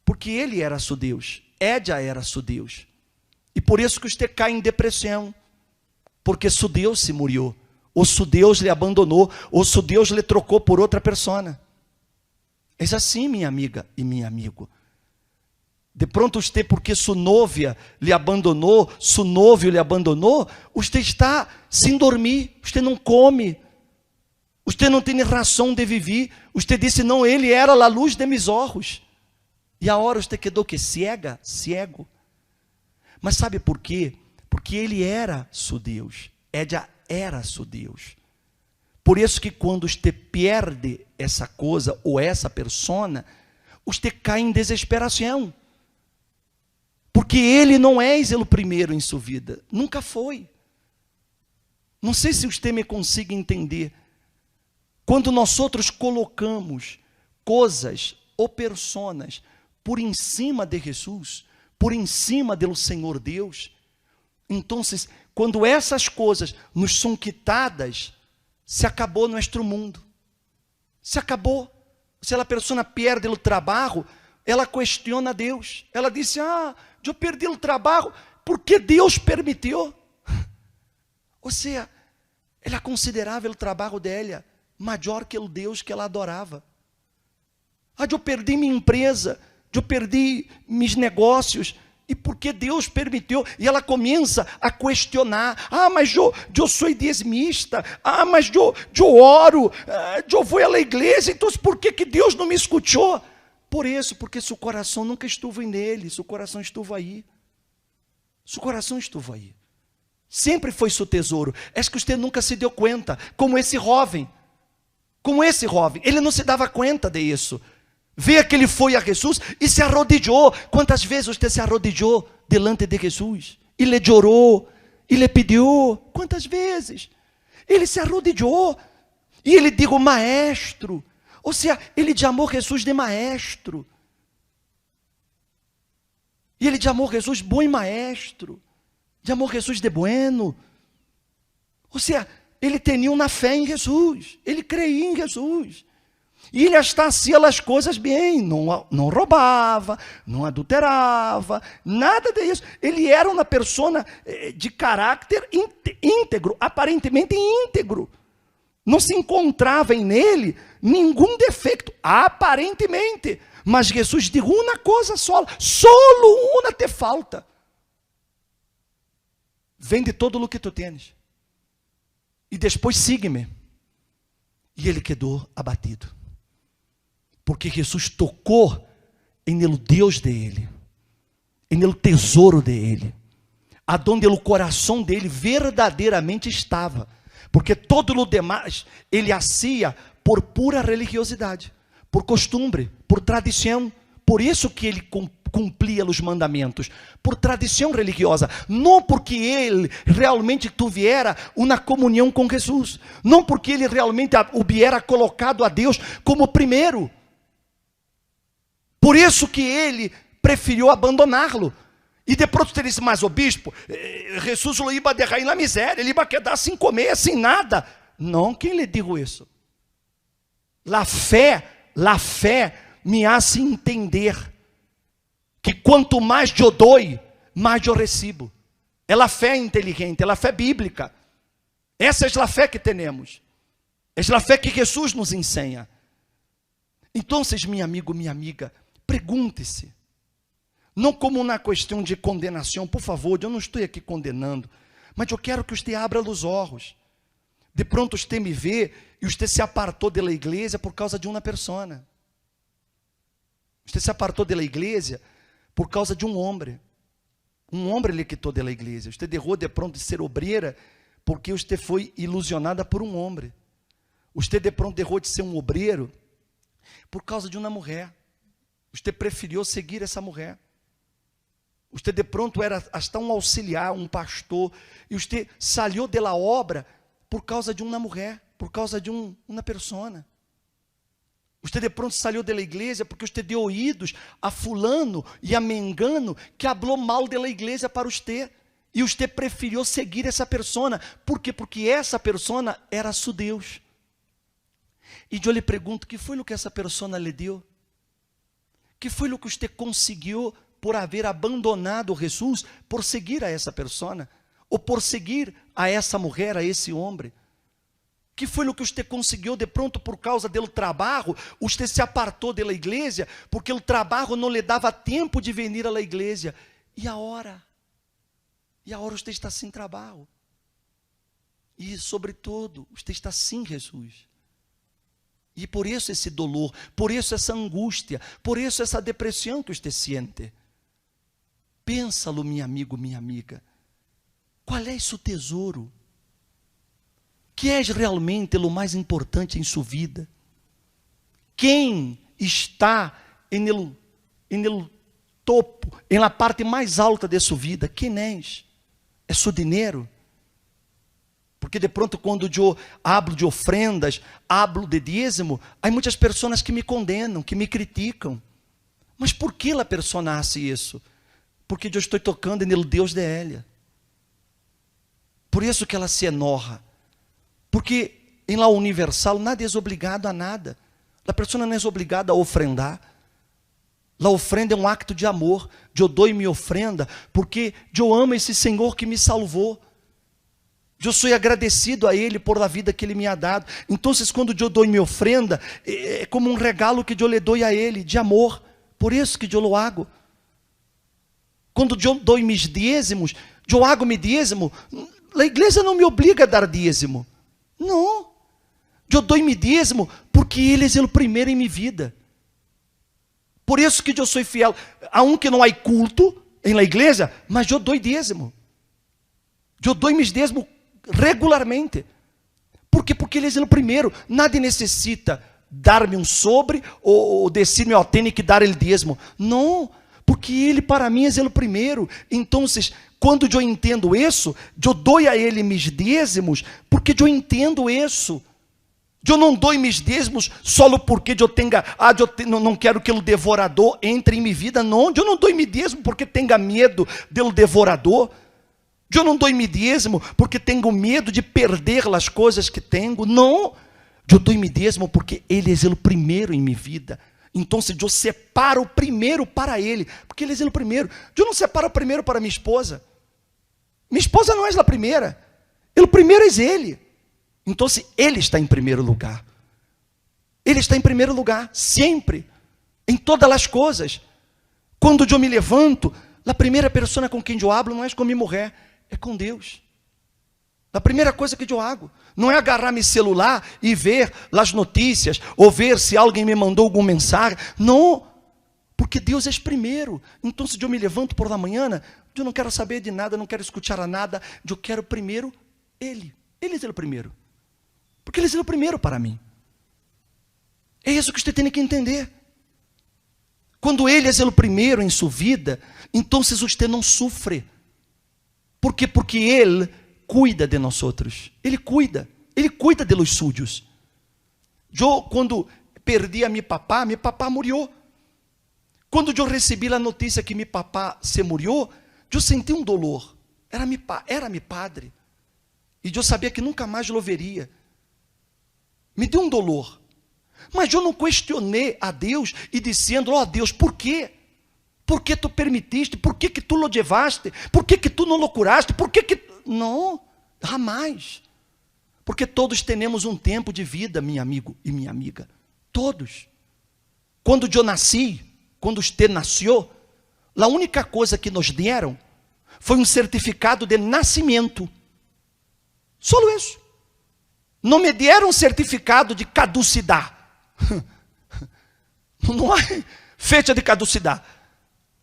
Porque ele era seu Deus. Ella era seu Deus. E por isso que você cai em depressão. Porque seu Deus se murió. Ou seu Deus lhe abandonou. Ou seu Deus lhe trocou por outra pessoa. É assim, minha amiga e meu amigo. De pronto você, porque sua novia lhe abandonou, seu novio lhe abandonou, você está sem dormir, você não come, você não tem razão de viver, você disse, não, ele era a luz de meus olhos, e agora você quedou que cego. Mas sabe por quê? Porque ele era seu Deus, ella era seu Deus. Por isso que quando você perde essa coisa, ou essa persona, você cai em desesperação. Porque ele não é o primeiro em sua vida. Nunca foi. Não sei se você me consegue entender. Quando nós outros colocamos coisas ou personas por em cima de Jesus, por em cima do Senhor Deus, então, quando essas coisas nos são quitadas, se acabou nosso mundo. Se acabou. Se a pessoa perde o trabalho, ela questiona a Deus. Ela diz, eu perdi o trabalho porque Deus permitiu. Ou seja, ela considerava o trabalho dela maior que o Deus que ela adorava. Eu perdi minha empresa, eu perdi meus negócios, e porque Deus permitiu, e ela começa a questionar, mas eu sou dizimista, mas eu oro, eu vou à igreja, então por que Deus não me escutou? Por isso, porque seu coração nunca esteve nele, seu coração esteve aí. Seu coração esteve aí. Sempre foi seu tesouro. É que você nunca se deu conta, como esse jovem. Como esse jovem, ele não se dava conta disso. Vê que ele foi a Jesus e se arrodilhou. Quantas vezes você se arrodilhou delante de Jesus? E lhe chorou, e lhe pediu. Quantas vezes? Ele se arrodilhou. E ele digo maestro. Ou seja, ele chamou Jesus de maestro. E ele chamou Jesus bom maestro. Chamou Jesus de bueno. Ou seja, ele tinha uma fé em Jesus. Ele creia em Jesus. E ele fazia as coisas bem. Não roubava, não adulterava, nada disso. Ele era uma pessoa de caráter íntegro, aparentemente íntegro. Não se encontrava nele nenhum defeito, aparentemente. Mas Jesus disse uma coisa só uma te falta. Vende todo o que tu tens. E depois siga-me. E ele quedou abatido. Porque Jesus tocou no Deus dele, no tesouro dele, aonde o coração dele verdadeiramente estava. Porque todo o demais ele fazia por pura religiosidade, por costume, por tradição. Por isso que ele cumpria os mandamentos, por tradição religiosa, não porque ele realmente tuviera uma comunhão com Jesus, não porque ele realmente hubiera colocado a Deus como primeiro. Por isso que ele preferiu abandoná-lo. E depois ele disse, mas o bispo, Jesus lo iba deixar na miséria, ele ia quedar sem comer, sem nada. Não, quem lhe disse isso? La fé me hace entender que quanto mais eu dou, mais eu recebo. É a fé inteligente, é a fé bíblica. Essa é a fé que temos. É a fé que Jesus nos ensina. Então, meu amigo, minha amiga, pergunte-se. Não como uma questão de condenação, por favor, eu não estou aqui condenando, mas eu quero que você abra os olhos. De pronto você me vê e você se apartou da igreja por causa de uma pessoa. Você se apartou da igreja por causa de um homem. Um homem lhe quitou da igreja. Você derrou de pronto de ser obreira porque você foi ilusionada por um homem. Você de pronto derrou de ser um obreiro por causa de uma mulher. Você preferiu seguir essa mulher. Você de pronto era hasta um auxiliar, um pastor, e você saiu da obra por causa de uma mulher, por causa de uma pessoa. Você de pronto saiu da igreja porque você deu ouvidos a fulano e a mengano que falou mal da igreja para você, e você preferiu seguir essa pessoa. Por quê? Porque essa pessoa era seu Deus. E eu lhe pergunto, o que foi o que essa pessoa lhe deu? Que foi o que você conseguiu por haver abandonado Jesus, por seguir a essa pessoa, ou por seguir a essa mulher, a esse homem? Que foi o que você conseguiu de pronto por causa do trabalho? Você se apartou da igreja porque o trabalho não lhe dava tempo de vir à igreja. E agora? E agora você está sem trabalho. E sobretudo, você está sem Jesus. E por isso esse dolor, por isso essa angústia, por isso essa depressão que você sente. Pensa-lo, meu amigo, minha amiga. Qual é seu tesouro? Que é realmente o mais importante em sua vida? Quem está no topo, na parte mais alta de sua vida? Quem é? É seu dinheiro? Porque de pronto quando eu hablo de ofrendas, hablo de dízimo, há muitas pessoas que me condenam, que me criticam. Mas por que a pessoa hace isso? Porque eu estou tocando no Deus de ela. Por isso que ela se enoja. Porque em la universal nada é obrigado a nada. A pessoa não é obrigada a ofrendar. A ofrenda é um acto de amor. Eu dou minha ofrenda porque eu amo esse Senhor que me salvou. Eu sou agradecido a Ele por a vida que Ele me ha dado. Então, quando eu dou minha ofrenda, é como um regalo que eu lhe dou a Ele, de amor. Por isso que eu lo hago. Quando eu dou meus dízimos, eu hago meu dízimo, a igreja não me obriga a dar dízimo. Não. Eu dou meu dízimo porque Ele é o primeiro em minha vida. Por isso que eu sou fiel. Aunque não há culto na igreja, mas eu dou dízimo. Eu dou meus dízimos regularmente. Por quê? Porque Ele é o primeiro. Nada necessita dar-me um sobre ou decir-me, ó, tenho que dar ele dízimo. Não, porque Ele para mim é o primeiro. Então, quando eu entendo isso, eu dou a Ele meus dízimos, porque eu entendo isso. Eu não dou meus dízimos só porque eu tenha, não quero que o devorador entre em minha vida, não. Eu não dou meus dízimos porque tenha medo do devorador. Eu não dou meus dízimos porque tenho medo de perder as coisas que tenho, não. Eu dou meus dízimos porque Ele é o primeiro em minha vida. Então, se eu separo o primeiro para Ele, porque Ele é o primeiro. Eu não separo o primeiro para minha esposa. Minha esposa não é a primeira. O primeiro é Ele. Então, se Ele está em primeiro lugar. Ele está em primeiro lugar, sempre. Em todas as coisas. Quando eu me levanto, a primeira pessoa com quem eu hablo não é com minha mulher, é com Deus. A primeira coisa que eu hago não é agarrar meu celular e ver as notícias, ou ver se alguém me mandou alguma mensagem. Não, porque Deus é primeiro. Então, se eu me levanto por la manhã, eu não quero saber de nada, não quero escutar a nada, eu quero primeiro Ele. Ele é o primeiro. Porque Ele é o primeiro para mim. É isso que você tem que entender. Quando Ele é o primeiro em sua vida, então você não sofre. Por quê? Porque Ele cuida de nós outros. Ele cuida de los suyos. Eu, quando perdi a meu papá morreu. Quando eu recebi a notícia que meu papá se morreu, eu senti um dolor. Era meu padre. E eu sabia que nunca mais o veria. Me deu um dolor. Mas eu não questionei a Deus e dizendo, ó Deus, por quê? Por que tu permitiste? Por que tu lo levaste? Por que tu não lo curaste? Por que... Não, jamais. Porque todos temos um tempo de vida, meu amigo e minha amiga. Todos. Quando eu nasci, quando você nasceu, a única coisa que nos deram foi um certificado de nascimento. Só isso. Não me deram um certificado de caducidade. Não há fecha de caducidade.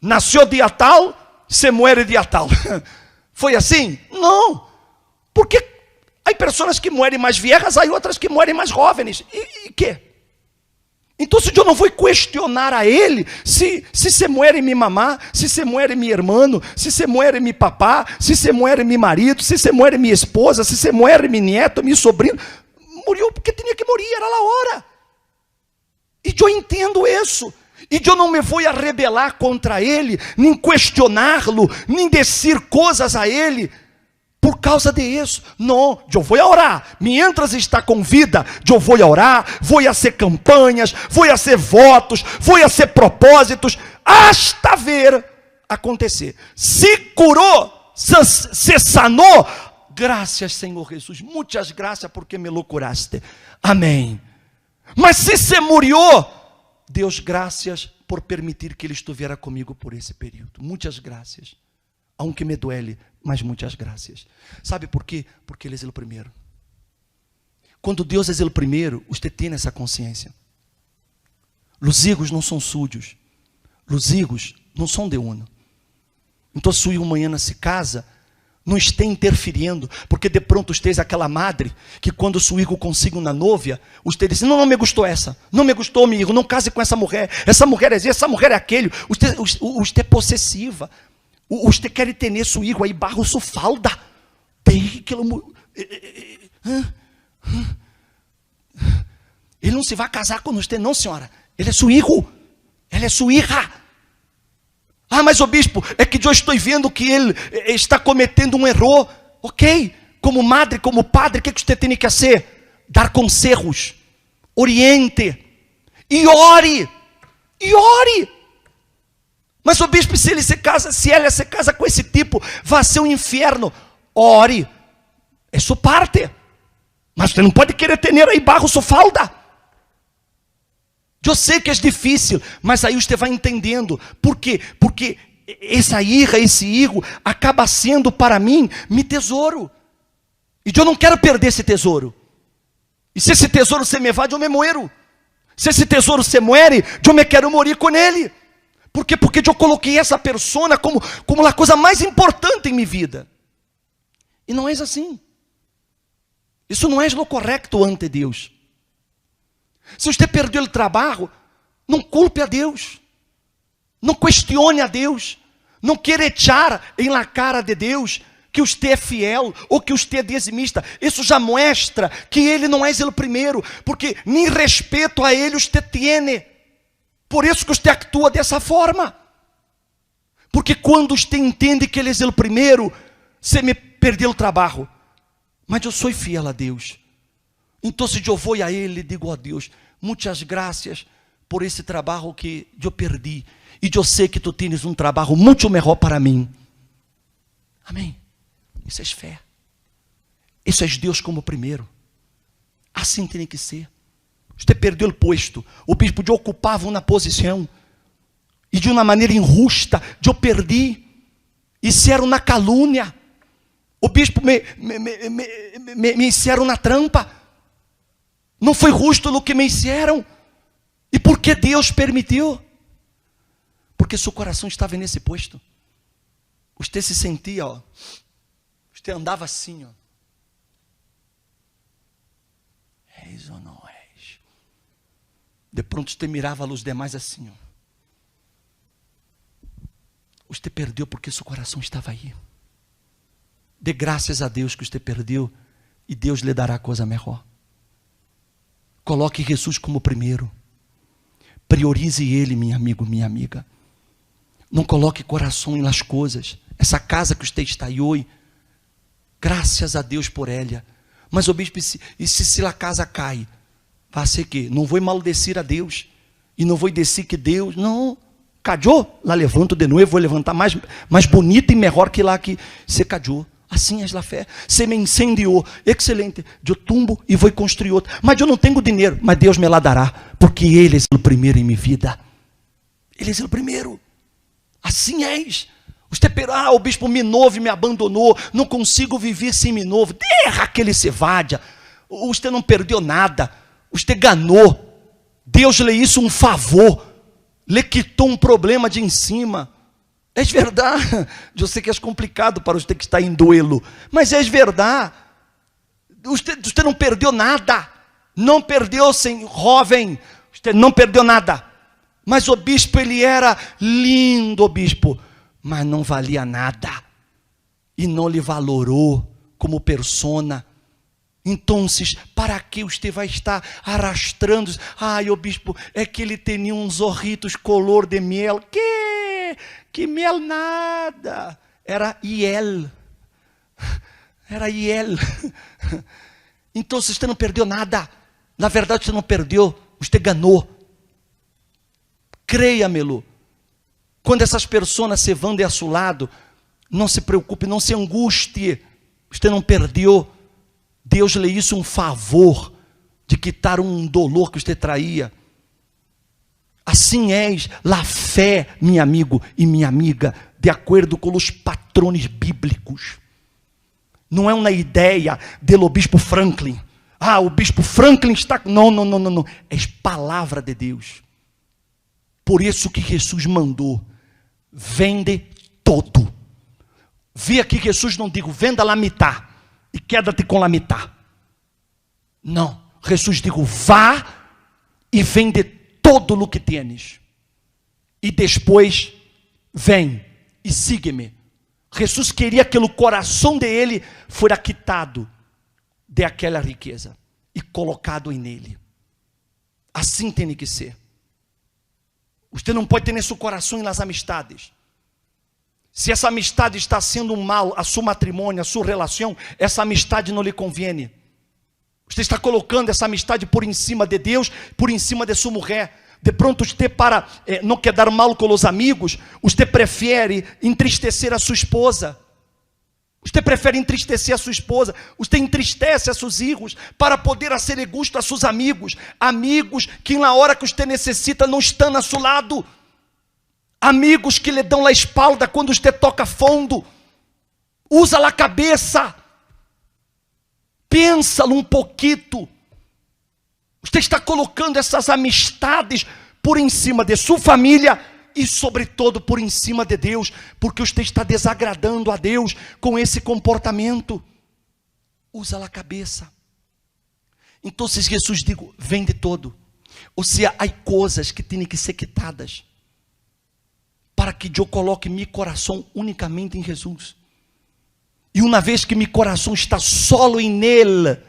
Nasceu dia tal, se muere dia tal. Foi assim? Não. Porque há pessoas que morrem mais viejas, há outras que morrem mais jovens. E que? Então, se eu não vou questionar a Ele, se se muere minha mamá, se se muere meu irmão, se se muere meu papá, se se muere meu marido, se se muere minha esposa, se se muere meu neto, meu sobrinho, morreu porque tinha que morrer, era a hora. E eu entendo isso. E eu não me vou a rebelar contra Ele, nem questioná-lo, nem dizer coisas a Ele, por causa disso. Não, eu vou a orar. Mientras está com vida, eu vou a orar, vou a hacer campanhas, vou a hacer votos, vou a hacer propósitos, hasta ver acontecer. Se curou, se sanou, graças Senhor Jesus, muitas graças porque me lo curaste. Amém. Mas se morreu, Deus, graças por permitir que Ele estivesse comigo por esse período. Muitas graças. Aunque me duele, mas muitas graças. Sabe por quê? Porque Ele é o primeiro. Quando Deus é o primeiro, você tem essa consciência. Os hijos não são sujos. Os hijos não são de uno. Então, se o amanhã se casa, não esteja interferindo, porque de pronto você aquela madre, que quando seu filho consiga uma novia, você diz, não me gostou essa, não me gostou meu filho, não case com essa mulher é essa mulher é aquele, você é possessiva, você quer ter seu filho aí barro sua falda, ele não se vai casar com você não senhora, ele é seu filho, ela é sua hija. Ah, mas o bispo, é que eu estou vendo que ele está cometendo um erro. Ok, como madre, como padre, o que você tem que fazer? Dar conselhos, oriente, e ore, Mas o bispo, se ela se casa com esse tipo, vai ser um inferno. Ore, é sua parte, mas você não pode querer ter aí barro sua falda. Eu sei que é difícil, mas aí você vai entendendo. Por quê? Porque essa ira, esse higo, acaba sendo para mim, meu tesouro. E eu não quero perder esse tesouro. E se esse tesouro se me vai, eu me muero. Se esse tesouro se muere, eu me quero morrer com ele. Por quê? Porque eu coloquei essa persona como a coisa mais importante em minha vida. E não é assim. Isso não é o correto ante Deus. Se você perdeu o trabalho, não culpe a Deus, não questione a Deus, não queira echar em la cara de Deus que você é fiel ou que você é dizimista. Isso já mostra que ele não é o primeiro, porque nem respeito a ele você tem. Por isso que você atua dessa forma. Porque quando você entende que ele é o primeiro, você me perdeu o trabalho. Mas eu sou fiel a Deus. Então se eu vou a ele e digo a Deus, muitas graças por esse trabalho que eu perdi. E eu sei que tu tens um trabalho muito melhor para mim. Amém. Isso é fé. Isso é Deus como primeiro. Assim tem que ser. Você perdeu o posto. O bispo já ocupava uma posição. E de uma maneira injusta, eu perdi. Isso era uma calúnia. O bispo me hicieron na trampa. Não foi justo o que me hicieron. E por que Deus permitiu? Porque seu coração estava nesse posto. Você se sentia, ó. Você andava assim, ó. És ou não és? De pronto você mirava os demais assim, ó. Você perdeu porque seu coração estava aí. Dê graças a Deus que você perdeu e Deus lhe dará coisa melhor. Coloque Jesus como primeiro. Priorize Ele, meu amigo, minha amiga. Não coloque coração nas coisas. Essa casa que você está aí hoje, graças a Deus por ela. Mas o bispo, e se a casa cai? Vai ser que? Não vou maldecir a Deus. E não vou dizer que Deus, não. Cadiou, lá levanto de novo, vou levantar mais bonita e melhor que lá que se cadiou. Assim é a fé. Se me incendiou, excelente. Eu tumbo e vou construir outra. Mas eu não tenho dinheiro, mas Deus me lá dará, porque Ele é o primeiro em minha vida. Ele é o primeiro. Assim és. Você o bispo Minove me abandonou, não consigo viver sem Minove. Derra aquele cevadia. Você não perdeu nada. Você ganhou. Deus lhe hizo um favor. Lhe quitou um problema de em cima. É verdade. Eu sei que é complicado para você que está em duelo, mas é verdade. Você não perdeu nada. Não perdeu, sem jovem. Você não perdeu nada. Mas o bispo, ele era lindo, o bispo, mas não valia nada. E não lhe valorou como persona. Então, para que você vai estar arrastando? Ai, o bispo, é que ele tinha uns orritos color de miel. Que miel nada. Era hiel. Era hiel. Então, você não perdeu nada. Na verdade, você não perdeu. Você ganhou. Creia-me-lo. Quando essas pessoas se vão de seu lado, não se preocupe, não se angustie. Você não perdeu. Deus lhe hizo um favor de quitar um dolor que você traía. Assim és a fé, meu amigo e minha amiga, de acordo com os patrões bíblicos. Não é uma ideia do bispo Franklin. O bispo Franklin está... Não. É palavra de Deus. Por isso que Jesus mandou, vende todo. Vi aqui que Jesus não digo, venda la mitad e queda-te com la mitad. Não, Jesus digo, vá e vende todo o que tienes. E depois, vem e siga-me. Jesus queria que o coração dele fora quitado de aquela riqueza e colocado em ele. Assim tem que ser. Você não pode ter seu coração nas amistades. Se essa amistade está sendo um mal a seu matrimônio, a sua relação, essa amistade não lhe convém. Você está colocando essa amistade por em cima de Deus, por em cima de sua mulher. De pronto, você para não quedar mal com os amigos, você prefere entristecer a sua esposa. Você prefere entristecer a sua esposa. Você entristece a seus filhos para poder ser gusto a seus amigos. Amigos que na hora que você necessita não estão ao seu lado. Amigos que lhe dão a espalda quando você toca fundo. Usa a cabeça. Pensa um pouquinho. Você está colocando essas amistades por em cima de sua família e sobretudo por em cima de Deus, porque você está desagradando a Deus com esse comportamento. Usa a cabeça. Então Jesus digo, vende todo. Ou seja, há coisas que têm que ser quitadas para que eu coloque meu coração unicamente em Jesus. E uma vez que meu coração está solo em Ele,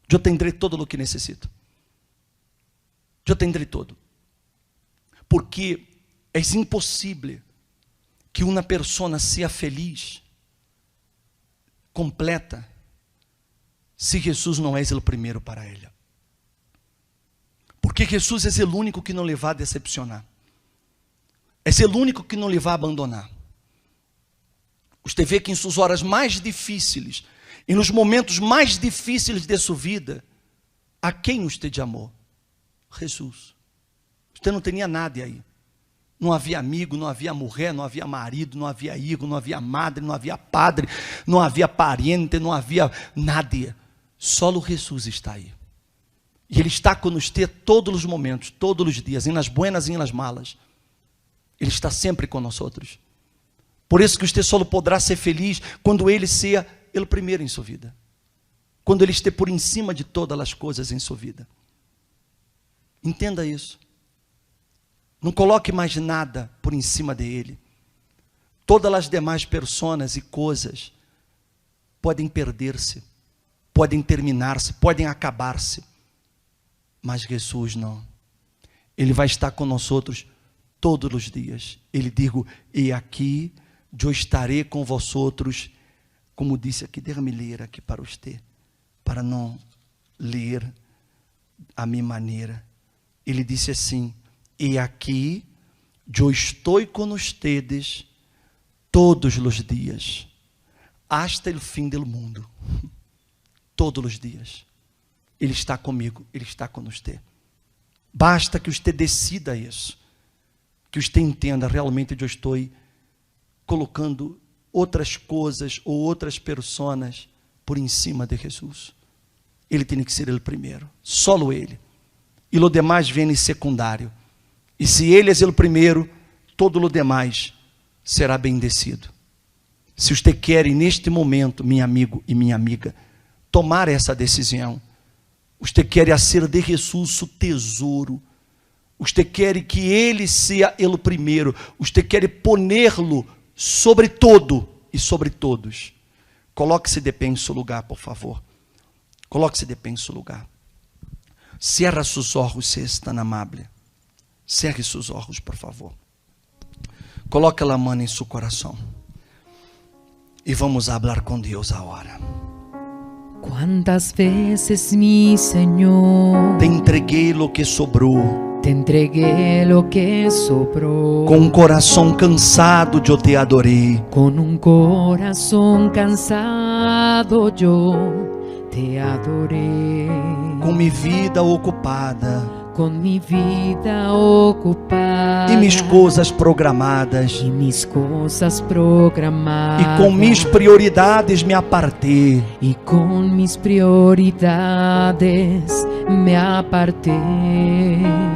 eu tendré todo o que necessito. Eu tendré todo. Porque é impossível que uma pessoa seja feliz, completa, se Jesus não é o primeiro para ela. Porque Jesus é o único que não lhe vai decepcionar. É o único que não lhe vai abandonar. Você vê que em suas horas mais difíceis, e nos momentos mais difíceis de sua vida, a quem você amou? Jesus. Você não tinha nada aí. Não havia amigo, não havia mulher, não havia marido, não havia hijo, não havia madre, não havia padre, não havia pariente, não havia nada. Só o Jesus está aí. E Ele está com você todos os momentos, todos os dias, nas buenas e nas malas. Ele está sempre com nós outros. Por isso que você só poderá ser feliz quando Ele seja o primeiro em sua vida. Quando Ele esteja por em cima de todas as coisas em sua vida. Entenda isso. Não coloque mais nada por em cima dele. Todas as demais pessoas e coisas podem perder-se, podem terminar-se, podem acabar-se. Mas Jesus não. Ele vai estar com nós outros todos os dias. Ele digo, e aqui eu estarei com vós outros, como disse aqui, deixa-me ler aqui para você, para não ler a minha maneira. Ele disse assim, e aqui eu estou com ustedes todos os dias, hasta o fim do mundo. Todos os dias. Ele está comigo, Ele está com você. Basta que você decida isso. Que você entenda, realmente eu estou colocando outras coisas ou outras pessoas por em cima de Jesus. Ele tem que ser o primeiro, só Ele. E o demais vem em secundário. E se Ele é o primeiro, todo o demais será bendecido. Se você quer neste momento, meu amigo e minha amiga, tomar essa decisão, você quer ser de Jesus o tesouro, você quer que Ele seja o primeiro, você quer poner-lo sobre todo e sobre todos. Coloque-se de pé em seu lugar, por favor. Coloque-se de pé em seu lugar. Cierra seus olhos, se és tão amável. Cerre seus olhos, por favor. Coloque a mão em seu coração. E vamos falar com Deus agora. Quantas vezes, mi Señor, te entreguei lo que sobrou. Te entregué lo que sobró. Com um coração cansado eu te adorei. Con un corazón cansado yo te adoré. Com minha vida ocupada. Con mi vida ocupada. E minhas coisas programadas. Y mis cosas programadas. E com minhas prioridades me apartei. Y con mis prioridades me aparté.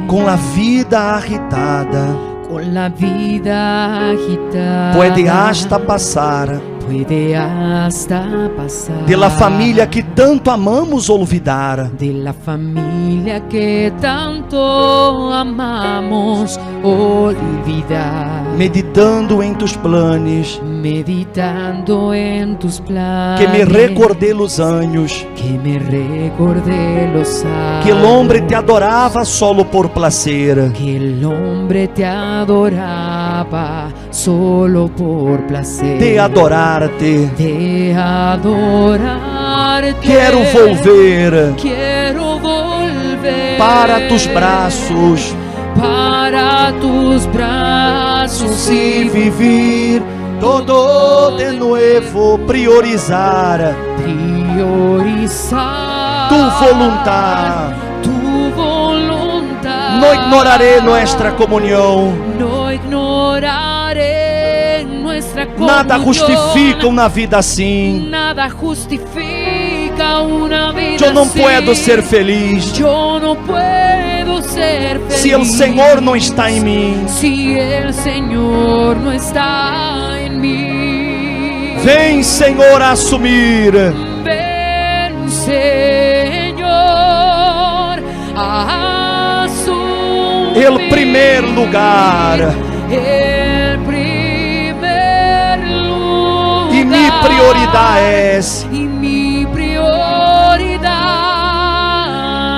Com a vida agitada. Con la vida agitada. Puede hasta passar. Puede hasta pasar. De la família que tanto amamos olvidar. De la familia que tanto amamos olvidar. Meditando em tus planos. Meditando en tus planes. Que me recordei los anos. Que me recordé los años. Que el hombre te adorava solo por placer. Que el hombre te adoraba solo por placer. De adorarte. De adorarte. Quero volver. Quero volver para tus braços. Para tus braços e viver todo de novo. Priorizar. Priorizar. Tu voluntad. Tu voluntad. No ignoraré nuestra comunhão. No ignoraré nuestra comunión. Nada justifica uma vida assim. Nada justifica una vida Eu não assim. puedo ser feliz. Eu não puedo ser feliz. Se o Senhor não está em mim. Se o Senhor não está em mim. Vem, Senhor, assumir. Ven, Senhor, a assumir El primeiro lugar. el primer lugar. E mi prioridad es y mi prioridad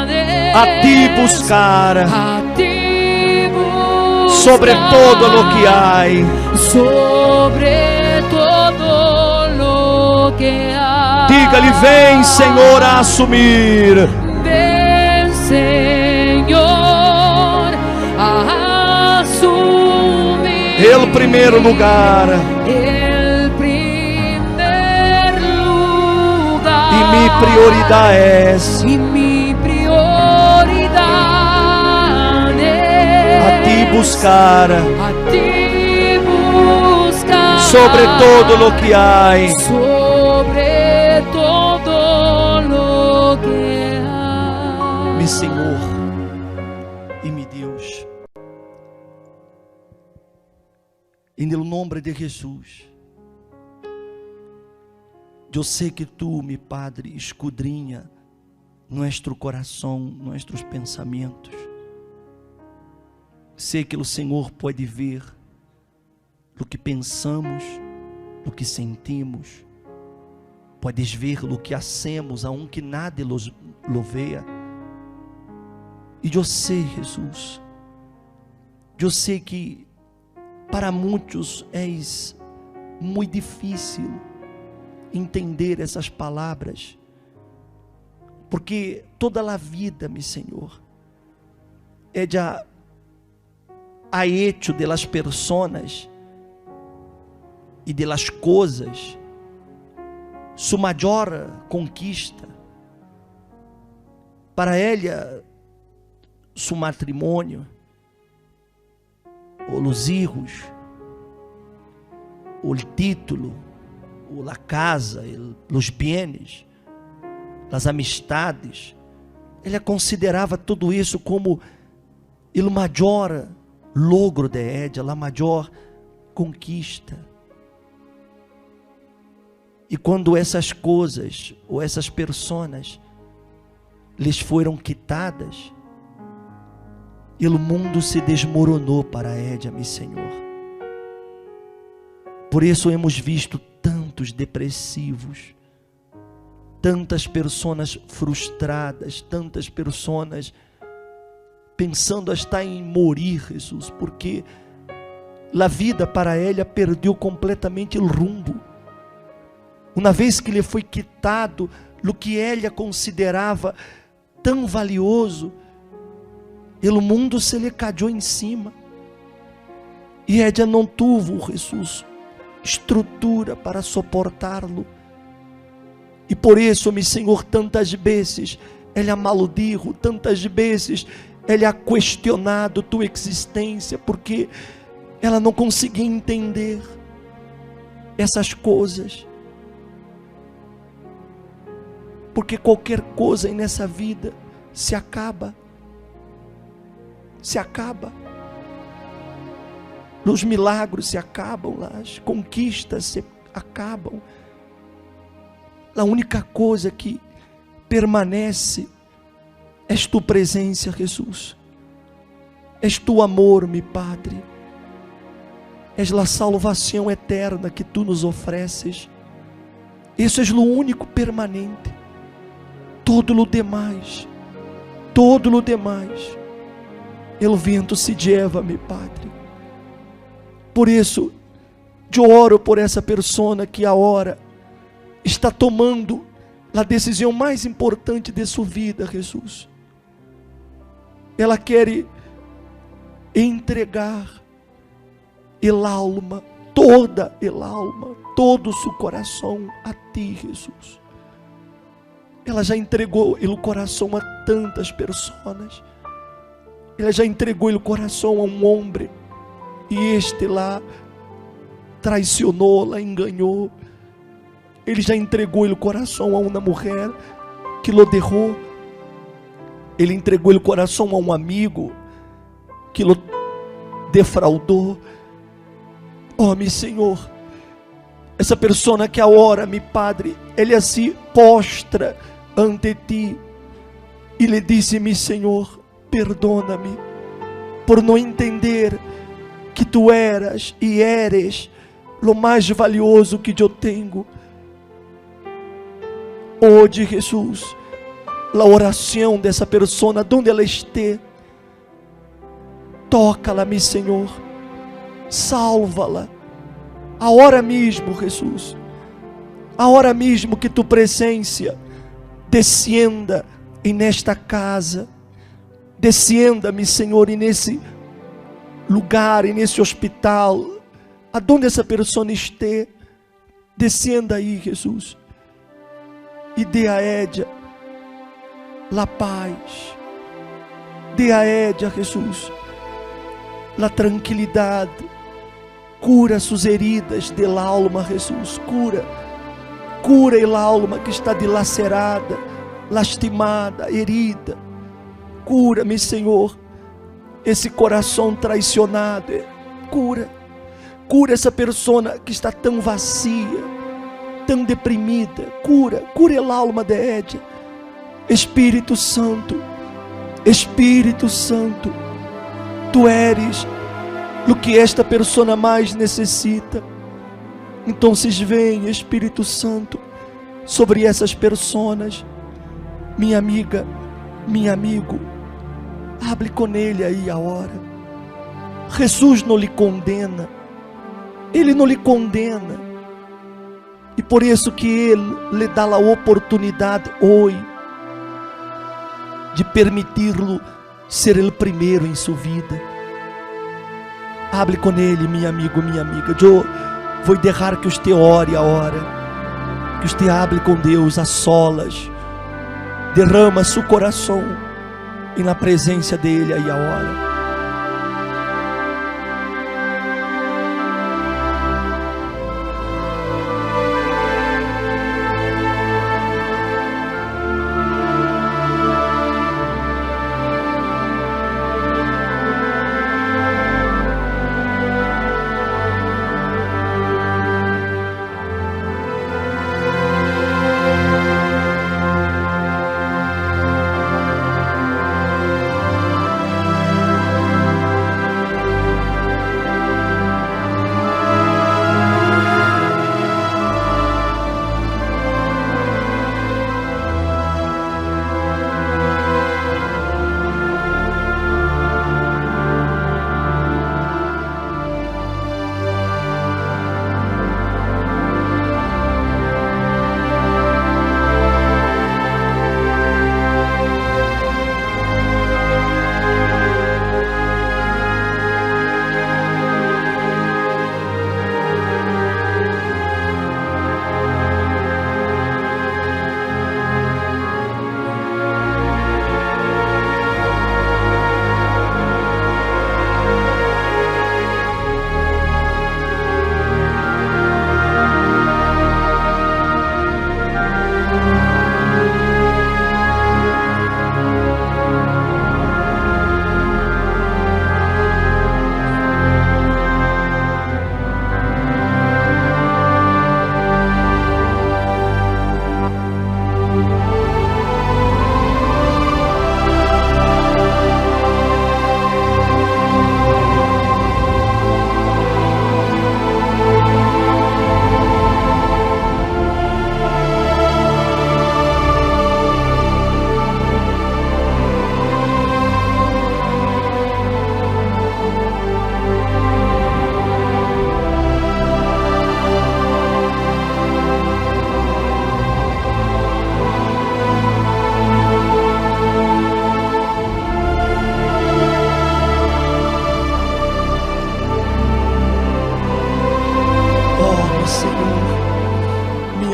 es a ti buscar a ti buscar sobre todo lo que hay. sobre todo lo que hay. Dígale, ven Señor a asumir. Ven Señor a asumir El primer lugar. el primer lugar. Y mi prioridad es Y mi prioridad es a ti buscar a ti buscar sobre todo lo que hay. sobre todo lo que hay. Mi Senhor e mi Deus, en el nombre de Jesús, eu sei que tu, mi Padre, escudrinha nuestro coração, nossos pensamentos. Sei que o Senhor pode ver o que pensamos, o que sentimos. Podes ver o que hacemos, aunque nadie lo vea. E eu sei, Jesus, eu sei que para muitos é muito difícil entender essas palavras, porque toda a vida, meu Senhor, é já a hecho de las personas e de las coisas su maior conquista. Para ela, su matrimônio, ou os hijos, ou o título, ou a casa, os bienes, as amistades. Ela considerava tudo isso como o maior logro de ella, a maior conquista. E quando essas coisas ou essas personas lhes foram quitadas, e o mundo se desmoronou para ella, meu Senhor. Por isso hemos visto tantos depressivos, tantas pessoas frustradas, tantas pessoas pensando hasta em morir, Jesus, porque a vida para ela perdeu completamente o rumbo. Uma vez que lhe foi quitado o que ela considerava tão valioso, o mundo se lhe caiu em cima, e ela não teve, Jesus, estrutura para suportá-lo. E por isso, meu Senhor, tantas vezes ela maldijo, tantas vezes ela ha questionado tua existência, porque ela não conseguia entender essas coisas. Porque qualquer coisa nessa vida se acaba. Se acaba. Os milagres se acabam, as conquistas se acabam. A única coisa que permanece é tu presença, Jesus. És tu amor, meu Padre. És a salvação eterna que tu nos ofereces. Isso é o único permanente. Todo o demais, o vento se lleva, meu Padre. Por isso, eu oro por essa pessoa que agora está tomando a decisão mais importante de sua vida, Jesus. Ela quer entregar toda a alma, todo o seu coração a Ti, Jesus. Ela já entregou o coração a tantas pessoas. Ela já entregou o coração a um homem, e este lá traicionou, la enganou. Ele já entregou o coração a uma mulher que lo derrou. Ele entregou o coração a um amigo que lo defraudou. Oh, meu Senhor, essa pessoa que agora, meu Padre, ele se postra ante Ti e lhe disse: meu Senhor, perdona-me por não entender que Tu eras e eres lo mais valioso que eu tenho. Hoje, Jesus, a oração dessa pessoa, onde ela esteja, toca-la, meu Senhor, salva-la, agora mesmo, Jesus, agora mesmo que tu presença descienda nesta casa, descienda, meu Senhor, nesse lugar, nesse hospital, aonde essa pessoa esteja, descienda aí, Jesus, e dê a ella a paz, dê a ella, Jesus, a tranquilidade, cura suas heridas del alma, Jesus, cura a alma que está dilacerada, lastimada, herida, cura, meu Senhor, esse coração traicionado, cura essa pessoa que está tão vazia, tão deprimida, cura a alma de ella. Espírito Santo, tu eres o que esta pessoa mais necessita. Então vem, Espírito Santo, sobre essas pessoas, minha amiga, meu amigo, hable com ele aí agora. Jesus não lhe condena, ele não lhe condena, e por isso que ele lhe dá a oportunidade hoje de permitir-lo ser o primeiro em sua vida. Hable com ele, meu amigo, minha amiga. Eu vou deixar que você ore agora, que você hable com Deus a solas, derrama seu coração e na presença dele aí agora.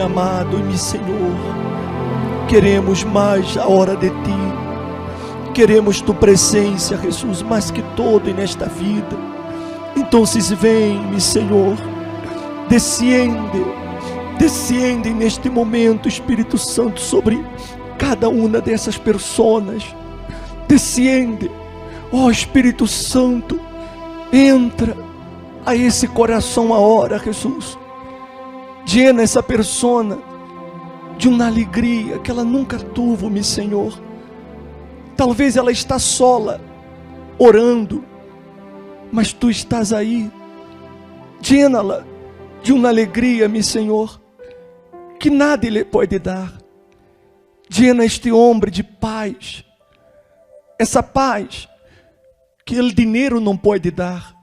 Amado e meu Senhor, queremos mais a hora de Ti, queremos Tu presença, Jesus, mais que todo nesta vida. Então vem, meu Senhor, desciende neste momento, Espírito Santo, sobre cada uma dessas pessoas, desciende, ó Espírito Santo, entra a esse coração agora, Jesus. Llena essa persona de uma alegria que ela nunca teve, meu Senhor. Talvez ela está sola, orando, mas Tu estás aí. Llena-la de uma alegria, meu Senhor, que nada lhe pode dar. Llena este homem de paz, essa paz que o dinheiro não pode dar,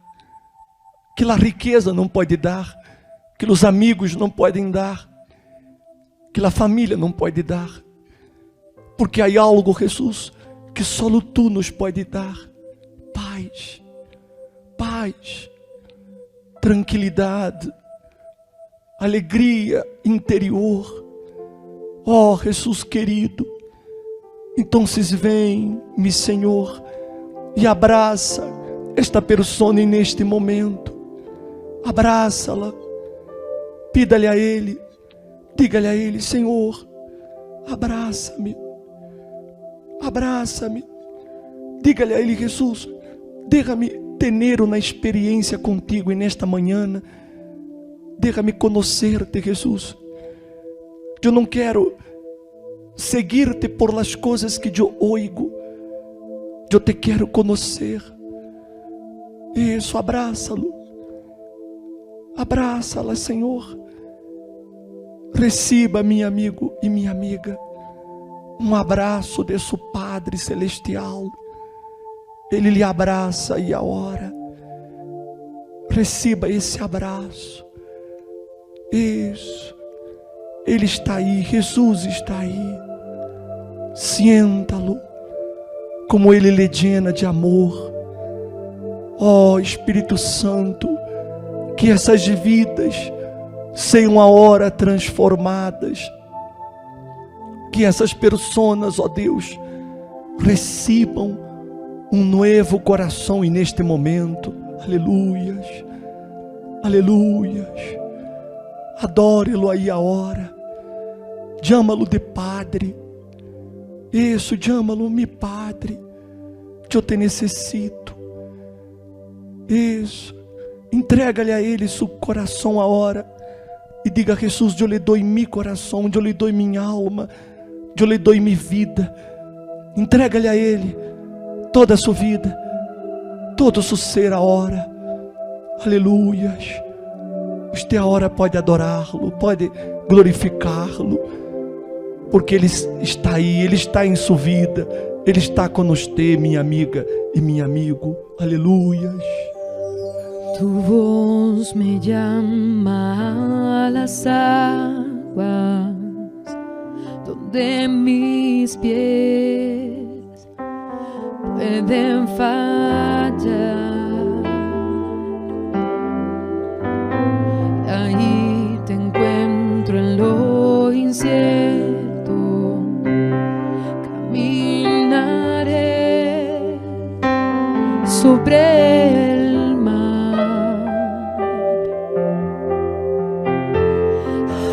que a riqueza não pode dar, que os amigos não podem dar, que a família não pode dar, porque há algo, Jesus, que só Tu nos pode dar: paz, paz, tranquilidade, alegria interior. Oh, Jesus querido, então vem, meu Senhor, e abraça esta pessoa neste momento. Abraça-la, pida-lhe a Ele, diga-lhe a Ele: Senhor, abraça-me, abraça-me. Diga-lhe a Ele: Jesus, deixa-me ter uma experiência contigo nesta manhã, deixa-me conhecer-te, Jesus. Eu não quero seguir-te por las coisas que eu oigo, eu te quero conhecer. Isso, abraça-lo, abraça-la, Senhor. Receba, meu amigo e minha amiga, um abraço de seu Padre Celestial. Ele lhe abraça e a hora. Receba esse abraço. Isso. Ele está aí, Jesus está aí. Sienta-lo, como Ele lhe llena de amor. Ó Espírito Santo, que essas vidas sejam a hora transformadas. Que essas pessoas, ó Deus, recebam um novo coração e neste momento. Aleluias, aleluias. Adore-lo aí a hora. Chama-lo de Padre. Isso, chama-lo, meu Padre. Eu te necessito. Isso. Entrega-lhe a Ele seu coração a hora. E diga: Jesus, eu lhe dou meu coração, eu lhe dou minha alma, eu lhe dou minha vida. Entrega-lhe a Ele toda a sua vida, todo o seu ser a hora. Aleluias. Você a hora pode adorá-lo, pode glorificá-lo, porque Ele está aí, Ele está em sua vida, Ele está conosco, minha amiga e meu amigo. Aleluias. Tu voz me llama a las aguas, donde mis pies pueden fallar. Ahí te encuentro en lo incierto, caminaré sobre el mar.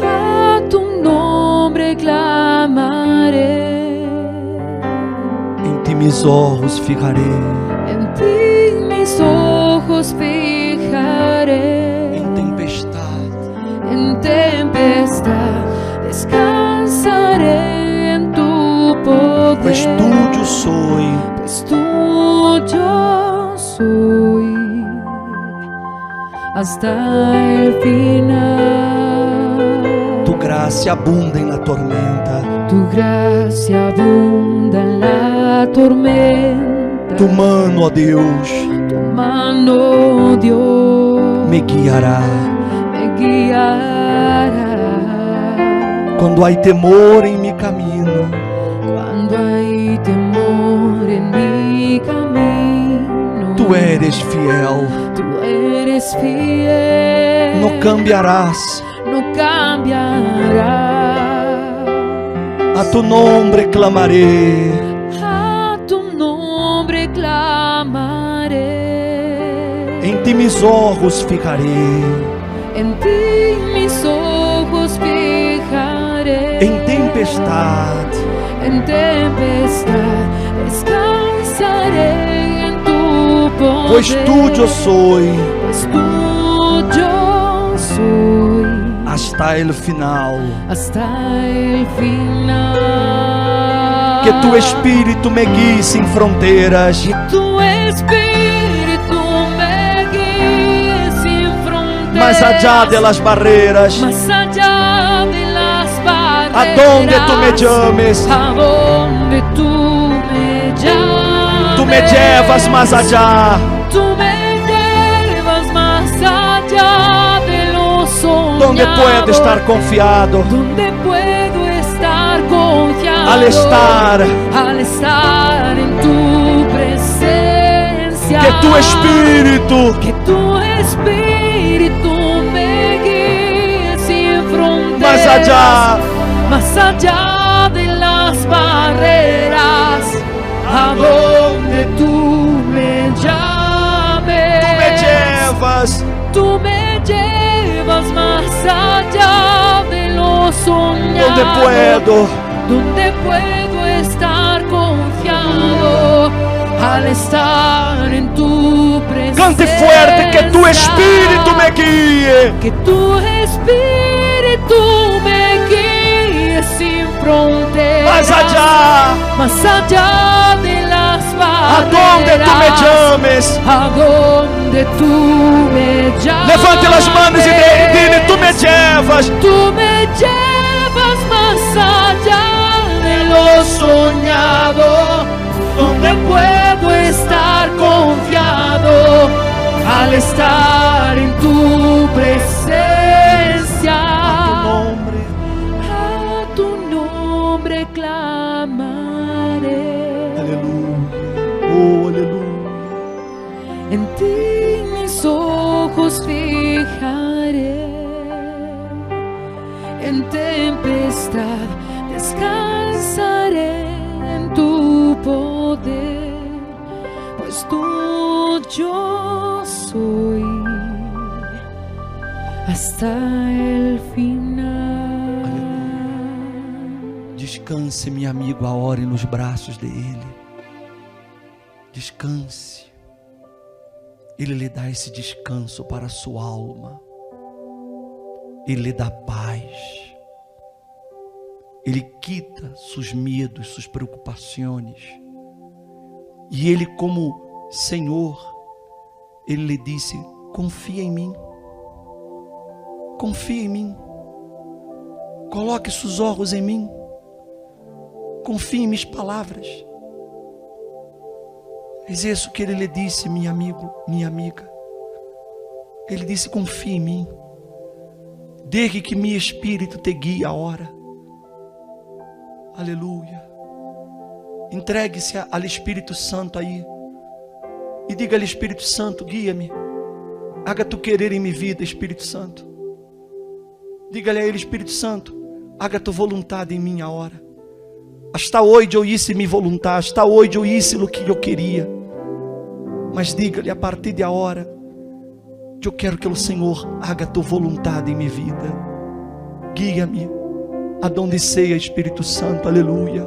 A tu nombre clamaré, En ti mis ojos fijaré, en ti mis ojos fijaré. En tempestad descansaré en tu poder. Pues tú yo soy, Pues tú yo soy hasta el final. tu gracia abunda en la tormenta, Tu gracia abunda en la tormenta. tu mano, ó Deus, Tu mano, Dios, me guiará. guiará. Quando há temor em mi camino, Cuando hay temor en mi camino, tu eres fiel, tú eres fiel, não cambiarás. no cambiará. A tu nombre clamaré, A tu nombre clamaré. em ti mis ojos fijaré. En ti mis ojos fijaré. Em tempestade, En tempestad descansaré en tu poder. pois tu yo soy, Pues tú yo soy hasta el final. hasta el final. Que tu Espírito me guie sem fronteiras. Que tu espíritu me guíe sin fronteras. más allá de las barreras, más allá de las barreras, a donde tú me llames, a donde tú me llames, tú me llevas más allá, tú me llevas más allá de lo soñado, donde puedo estar confiado, donde puedo estar confiado, al estar en tu presencia, que tu espíritu me guíe sin más fronteras, allá de las barreras, a donde tú me llames, tú me llevas más allá de lo soñado, donde puedo estar confiado, al estar en tu presencia. Cante fuerte, que tu espíritu me guíe, que tu espíritu me guíe sin fronteras, más allá de las barreras, a donde tú me llames, a donde tú me llames. Levante las manos y dile, tú me llevas más allá de lo soñado, donde puedo estar confiado, al estar en tu presencia. A tu nombre clamaré. Aleluya, oh aleluya. En ti mis ojos fijaré, en tempestad descansaré en tu poder, pues tú yo soy hasta el final. Aleluia. Descanse, meu amigo, agora nos braços dele. Descanse. Ele lhe dá esse descanso para a sua alma. Ele lhe dá paz. Ele quita seus medos, suas preocupações. E Ele, como Senhor, Ele lhe disse: confia em mim. Confia em mim. Coloque seus olhos em mim. Confie em minhas palavras. É isso que Ele lhe disse, meu amigo, minha amiga. Ele disse: confia em mim. Deixe que meu Espírito te guie a hora. Aleluia. Entregue-se ao Espírito Santo aí. E diga-lhe: Espírito Santo, guia-me. Haga tu querer em minha vida, Espírito Santo. Diga-lhe a Ele: Espírito Santo, haga tu vontade em minha hora. Hasta hoje eu hice minha vontade. Hasta hoje eu hice o que eu queria. Mas diga-lhe: a partir de agora, eu quero que o Senhor haga tu vontade em minha vida. Guia-me aonde seja, Espírito Santo. Aleluia.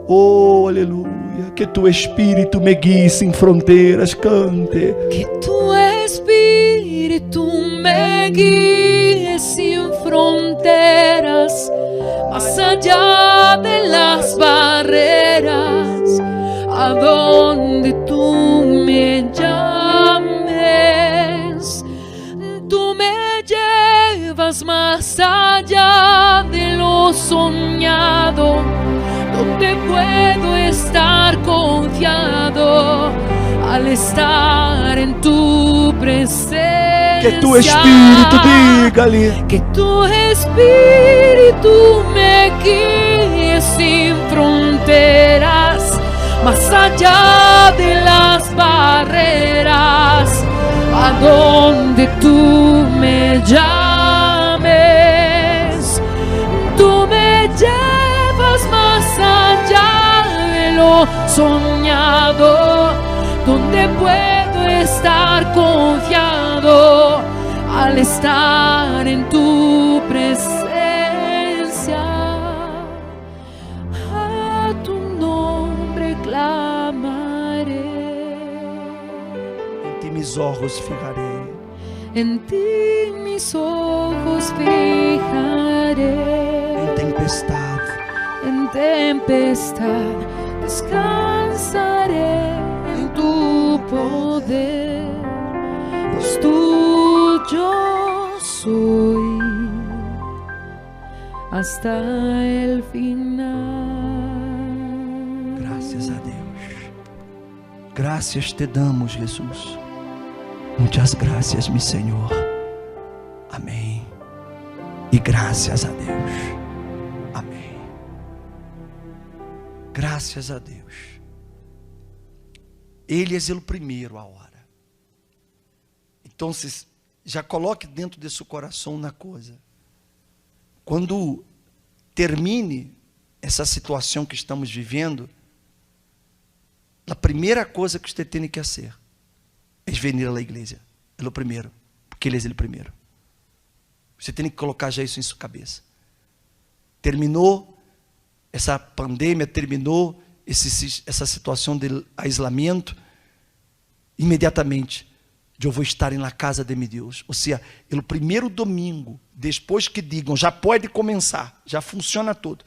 Oh, aleluia. Que tu Espírito me guie sem fronteiras. Cante. Que tu Espírito me guie sin fronteras, más allá de las barreras, a donde tú me llames. Tú me llevas más allá de lo soñado, donde puedo estar confiado, al estar en tu presencia. Que tu Espírito, diga-lhe, que tu Espírito me guíe sin fronteras, más allá de las barreras, a donde tú me llames. Tú me llevas más allá de lo soñado, donde puedo estar confiado, al estar en tu presencia. A tu nombre clamaré. em ti mis ojos fijaré. En ti mis ojos fijaré. Em tempestad descansaré en tu poder, pues tú yo soy hasta el final. Graças a Deus. Graças te damos, Jesus. Muitas graças, meu Senhor. Amém. E graças a Deus. Amém. Graças a Deus. Ele é o primeiro a hora. Então, já coloque dentro de seu coração uma coisa. Quando termine essa situação que estamos vivendo, a primeira coisa que você tem que fazer é vir à igreja. É o primeiro, porque Ele é o primeiro. Você tem que colocar já isso em sua cabeça. Terminou essa pandemia, terminou essa situação de aislamento, imediatamente eu vou estar na casa de meu Deus. Ou seja, no primeiro domingo, depois que digam, já pode começar, já funciona tudo.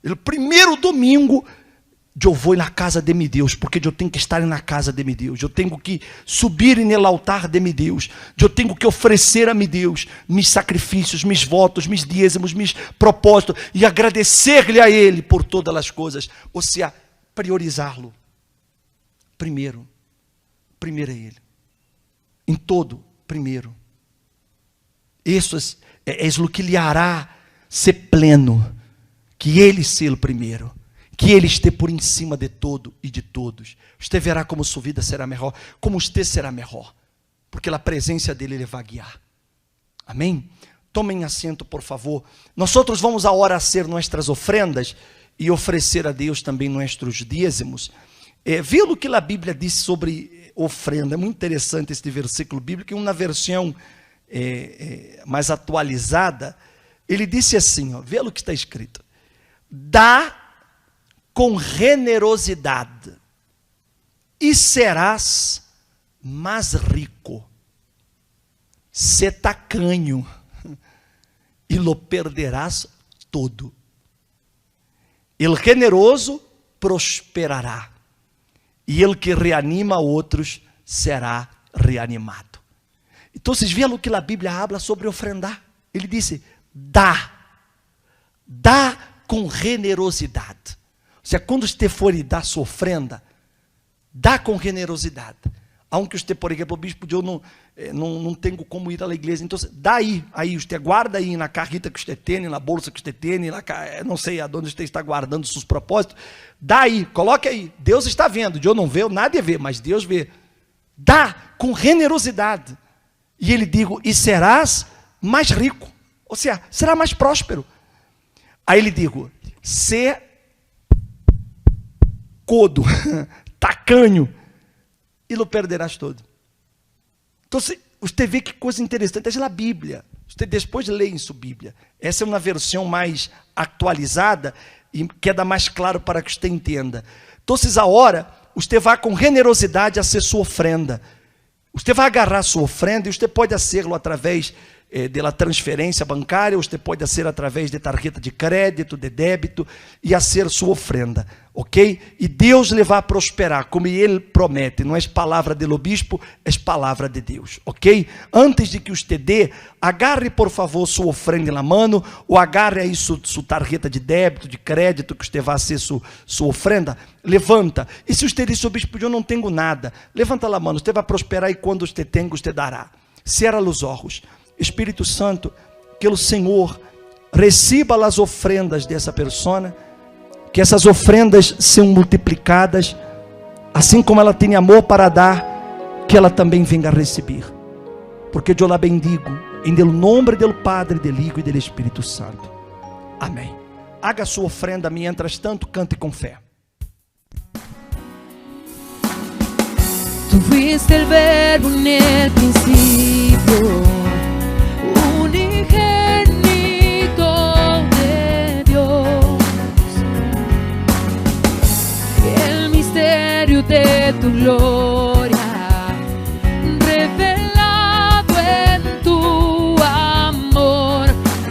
No primeiro domingo, eu vou na casa de meu Deus, porque eu tenho que estar na casa de meu Deus. Eu tenho que subir no altar de meu Deus. Eu tenho que oferecer a meu Deus meus sacrifícios, meus votos, meus dízimos, meus propósitos e agradecer-lhe a Ele por todas as coisas. Ou seja, priorizá-lo. Primeiro é Ele. Em todo, primeiro. Isso é o que lhe hará ser pleno. Que Ele seja o primeiro. Que Ele esteja por em cima de todo e de todos. Você verá como sua vida será melhor, como você será melhor, porque a presença dEle Ele vai guiar. Amém? Tomem assento, por favor. Nós vamos agora fazer nossas ofrendas e oferecer a Deus também nossos dízimos. Vê o que a Bíblia diz sobre ofrenda. É muito interessante este versículo bíblico. Em uma versão mais atualizada, ele disse assim, ó, vê o que está escrito: dá com generosidade e serás mais rico. Se tacanho e lo perderás todo. El generoso prosperará e el que reanima outros será reanimado. Então, vocês viram o que a Bíblia habla sobre ofrendar? Ele disse: dá com generosidade. Ou seja, quando você for e dar sua ofrenda, dá com generosidade. Aunque você, por exemplo, bispo, eu não tenho como ir à igreja, então dá aí, você guarda aí na carrita que você tem, na bolsa que você tem, não sei aonde você está guardando seus propósitos, dá aí, coloque aí, Deus está vendo, eu não vejo, nada a ver, mas Deus vê. Dá com generosidade, e Ele digo, e serás mais rico, ou seja, será mais próspero. Aí Ele digo, se codo, tacanho, e lo perderás todo. Então, você vê que coisa interessante, essa é a Bíblia. Você depois lê em sua Bíblia. Essa é uma versão mais atualizada e queda mais claro para que você entenda. Então, agora, você vai com generosidade a ser sua ofrenda. Você vai agarrar sua ofrenda e você pode fazê-lo através da transferência bancária, você pode fazer através de tarjeta de crédito, de débito, e a ser sua ofrenda, ok? E Deus lhe vai prosperar, como Ele promete, não é palavra do bispo, é palavra de Deus, ok? Antes de que você dê, agarre por favor sua ofrenda na mão, ou agarre aí sua tarjeta de débito, de crédito, que você vai ser sua ofrenda, levanta, e se você diz, bispo, eu não tenho nada, levanta a mão, você vai prosperar e quando você tem, você dará. Cierra os olhos. Espírito Santo, que o Senhor receba as ofrendas dessa pessoa, que essas ofrendas sejam multiplicadas, assim como ela tem amor para dar, que ela também venha a receber, porque eu la bendigo, em nome do Padre, do Hijo e do Espírito Santo. Amém. Haga sua ofrenda, mientras tanto, cante com fé. Tu fuiste el verbo en el principio, unigénito de Dios, el misterio de tu gloria, revelado en tu amor.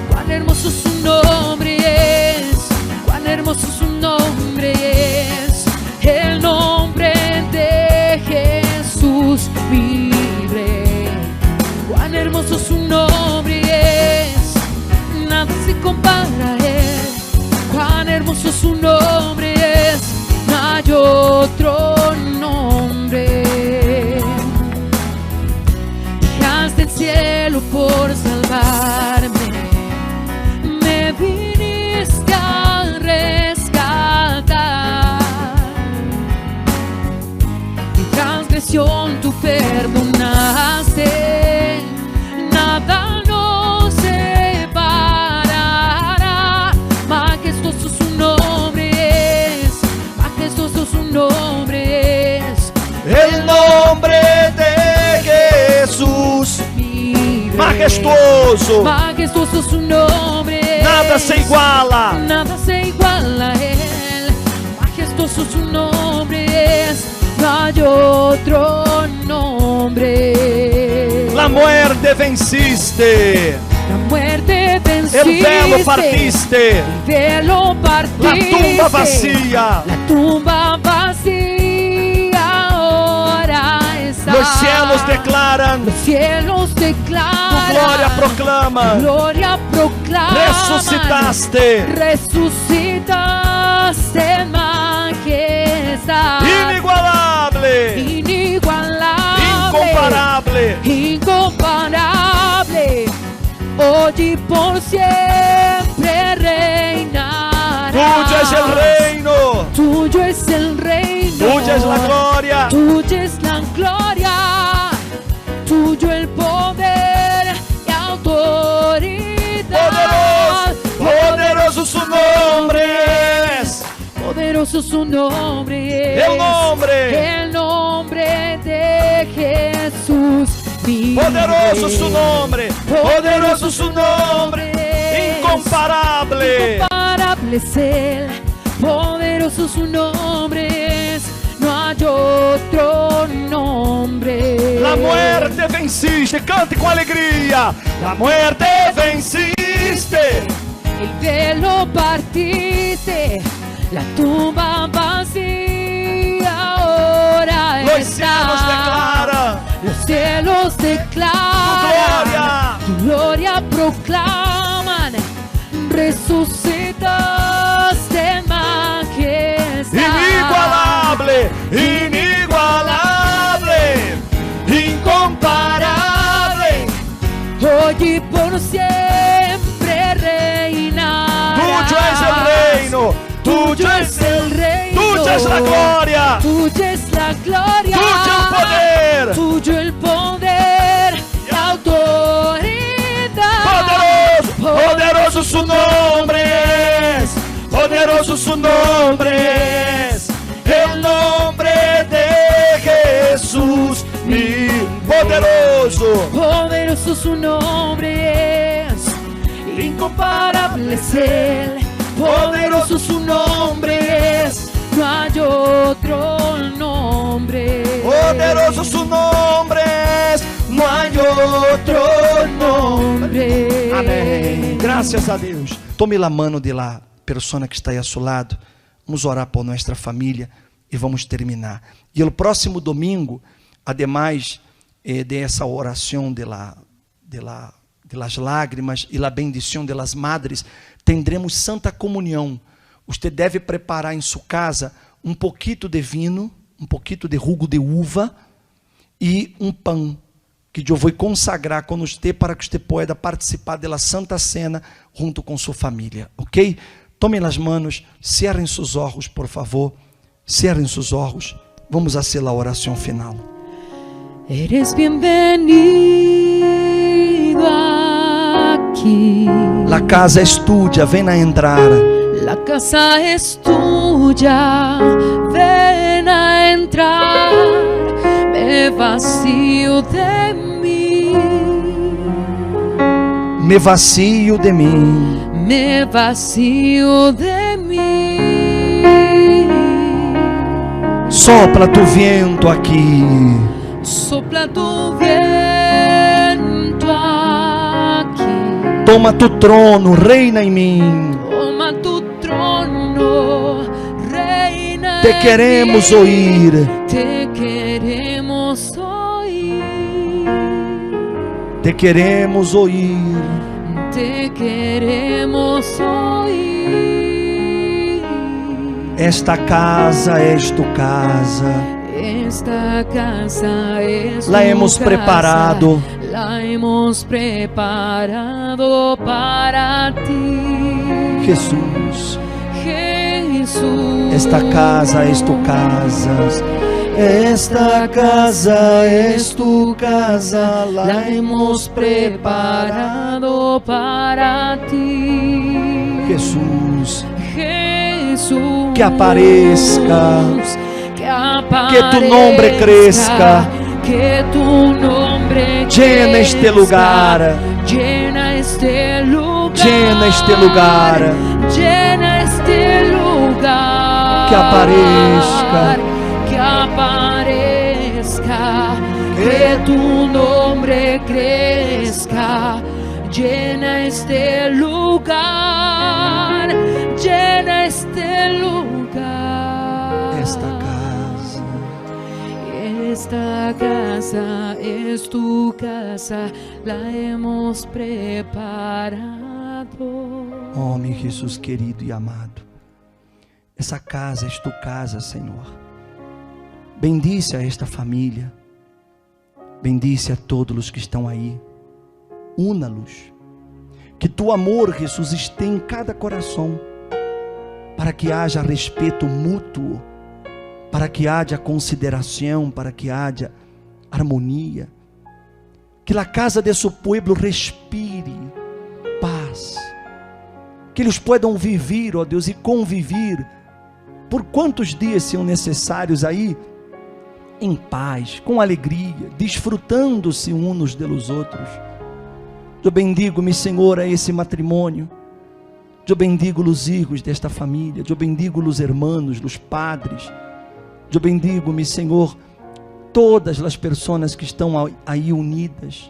Cuán hermoso su nombre es, cuán hermoso su nombre es, el nombre de Jesús mi Rey. Cuán hermoso su nombre es. por salvarme, me viniste a rescatar. Mi transgresión tú perdonaste, nada nos separará. Majestuoso su nombre es, majestuoso su nombre es. El nombre de Jesús, majestuoso, majestuoso su nombre. Nada se iguala, nada se iguala a él. Majestuoso su nombre es, no hay otro nombre. La muerte venciste, la muerte venciste, el velo partiste, el velo partiste, la tumba vacía, la tumba vacía. Los cielos declaran, los cielos declaran, tu gloria proclama, gloria proclama. Resucitaste, resucitaste en majestad. Inigualable, inigualable, incomparable, incomparable. Hoy y por siempre reinarás. Tuyo es el reino, tuyo es el reino, tuya es la gloria, tuya es la gloria, tuyo el poder y autoridad. Poderoso su nombre es, poderoso su nombre es, el nombre de Jesús. Poderoso su nombre, poderoso su nombre, incomparable, incomparable es él. Poderoso su nombre es, no hay otro nombre. La muerte venciste, cante con alegría. La muerte venciste, el velo partiste, la tumba vacía ahora los está. cielos declaran, los cielos declaran, tu gloria proclaman. Resucitaste en majestad. Inigualable, inigualable, incomparable. Hoy y por siempre reinarás. Tuyo es el reino, tuyo es el reino, tuya es la gloria, tuya es la gloria, tuyo el poder, tuyo el poder y autoridad. Poderoso su nombre es, poderoso su nombre es, el nombre de Jesús, mi poderoso. Poderoso su nombre es, incomparable es él. Poderoso su nombre es, no hay otro nombre. Poderoso su nombre es, no hay otro nombre. Amém. Graças a Deus. Tome la mano de la persona que está aí a seu lado. Vamos orar por nossa família e vamos terminar. E o próximo domingo, además de essa oração de las lágrimas e la bendição de las madres, tendremos Santa Comunhão. Você deve preparar em sua casa um pouquinho de vinho, um pouquinho de jugo de uva e um pão que eu vou consagrar com você para que você possa participar da Santa Cena junto com sua família, ok? Tomem as manos, cerrem seus olhos, por favor, cerrem seus olhos. Vamos fazer a oração final. Eres bienvenido aquí. La casa es tuya, ven a entrar. La casa es tuya, ven a entrar. Me vacío de mí. Me vacío de mim. Me vacío de mí. Sopla tu viento aqui. Sopla tu viento aquí. Toma tu trono, reina em mim. Toma tu trono, reina. Te queremos oír. Te queremos oír. Te queremos oír. Te queremos oír. Esta casa es tu casa. Esta casa es La tu hemos casa. preparado la hemos preparado para ti. Jesús, Jesús, esta casa es tu casa. Esta casa es tu casa, la hemos preparado para ti. Jesús, Jesús, que aparezca, que tu nombre crezca, que tu nombre llena este lugar, llena este lugar, llena este lugar, llena este lugar, que aparezca, que tu nombre crezca, llena este lugar, llena este lugar. Esta casa es tu casa, la hemos preparado. Oh, meu Jesus querido e amado, essa casa é tu casa, Senhor. Bendice a esta família, bendice a todos os que estão aí, una-los, que tu amor, Jesus, esteja em cada coração, para que haja respeito mútuo, para que haja consideração, para que haja harmonia, que a casa de seu povo respire paz, que eles possam viver, ó Deus, e conviver, por quantos dias são necessários aí, em paz, com alegria, desfrutando-se uns dos outros. Eu bendigo-me, Senhor, a esse matrimônio. Eu bendigo os filhos desta família. Eu bendigo os irmãos, os padres. Eu bendigo-me, Senhor, todas as pessoas que estão aí unidas.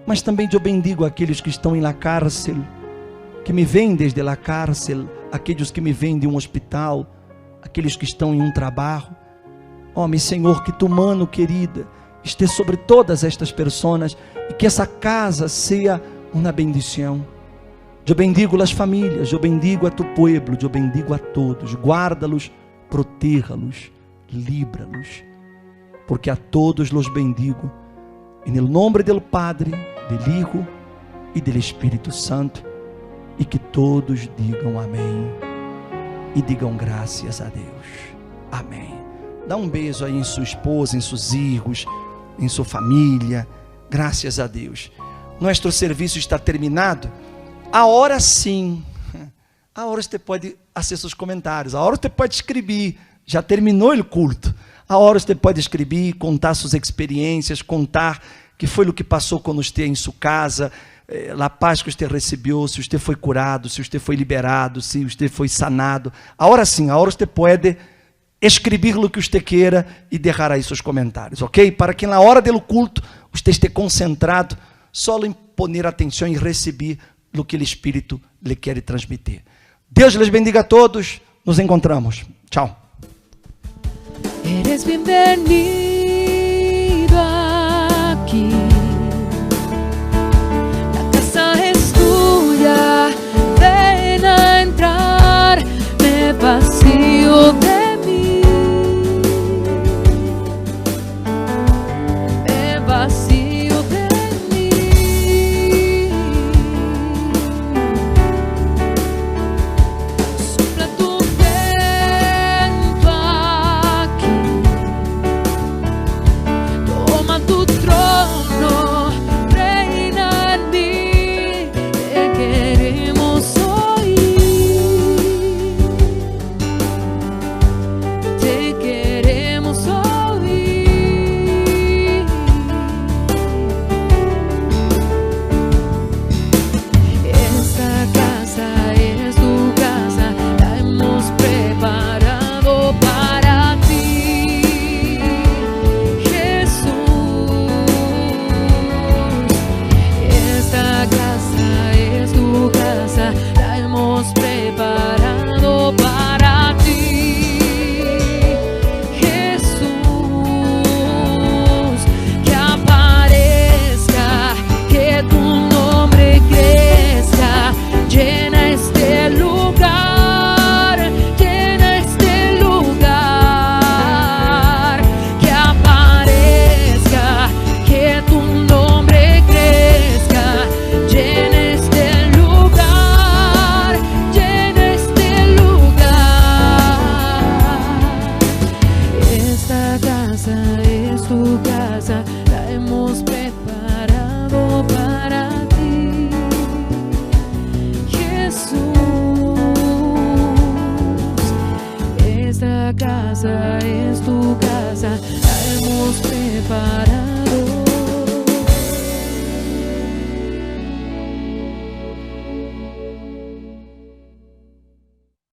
Mas também eu bendigo aqueles que estão em la cárcel, que me vêm desde la cárcel, aqueles que me vêm de um hospital, aqueles que estão em um trabalho. Oh, meu Senhor, que tu mano querida esteja sobre todas estas pessoas e que essa casa seja uma bendição. Eu bendigo as famílias, eu bendigo a tu povo, eu bendigo a todos. Guarda-los, proteja-los, libra-los, porque a todos los bendigo em nome do Padre, do Hijo e do Espírito Santo, e que todos digam amém e digam graças a Deus. Amém. Dá um beijo aí em sua esposa, em seus filhos, em sua família. Graças a Deus. Nosso serviço está terminado. Agora sim. Agora você pode acessar os comentários. Agora você pode escrever. Já terminou o culto. Agora você pode escrever, contar suas experiências, contar que foi o que passou quando você em sua casa, a paz que você recebeu, se você foi curado, se você foi liberado, se você foi sanado. Agora sim, agora você pode escrever o que você queira e deixar aí seus comentários, ok? Para que na hora do culto você esteja concentrado só em poner atenção e receber o que o Espírito lhe quer transmitir. Deus les bendiga a todos. Nos encontramos. Tchau. Eres bienvenido aquí. La casa es tuya. Ven a entrar. Me vacío de vacío de mí. Sopla tu viento aquí. hemos preparado.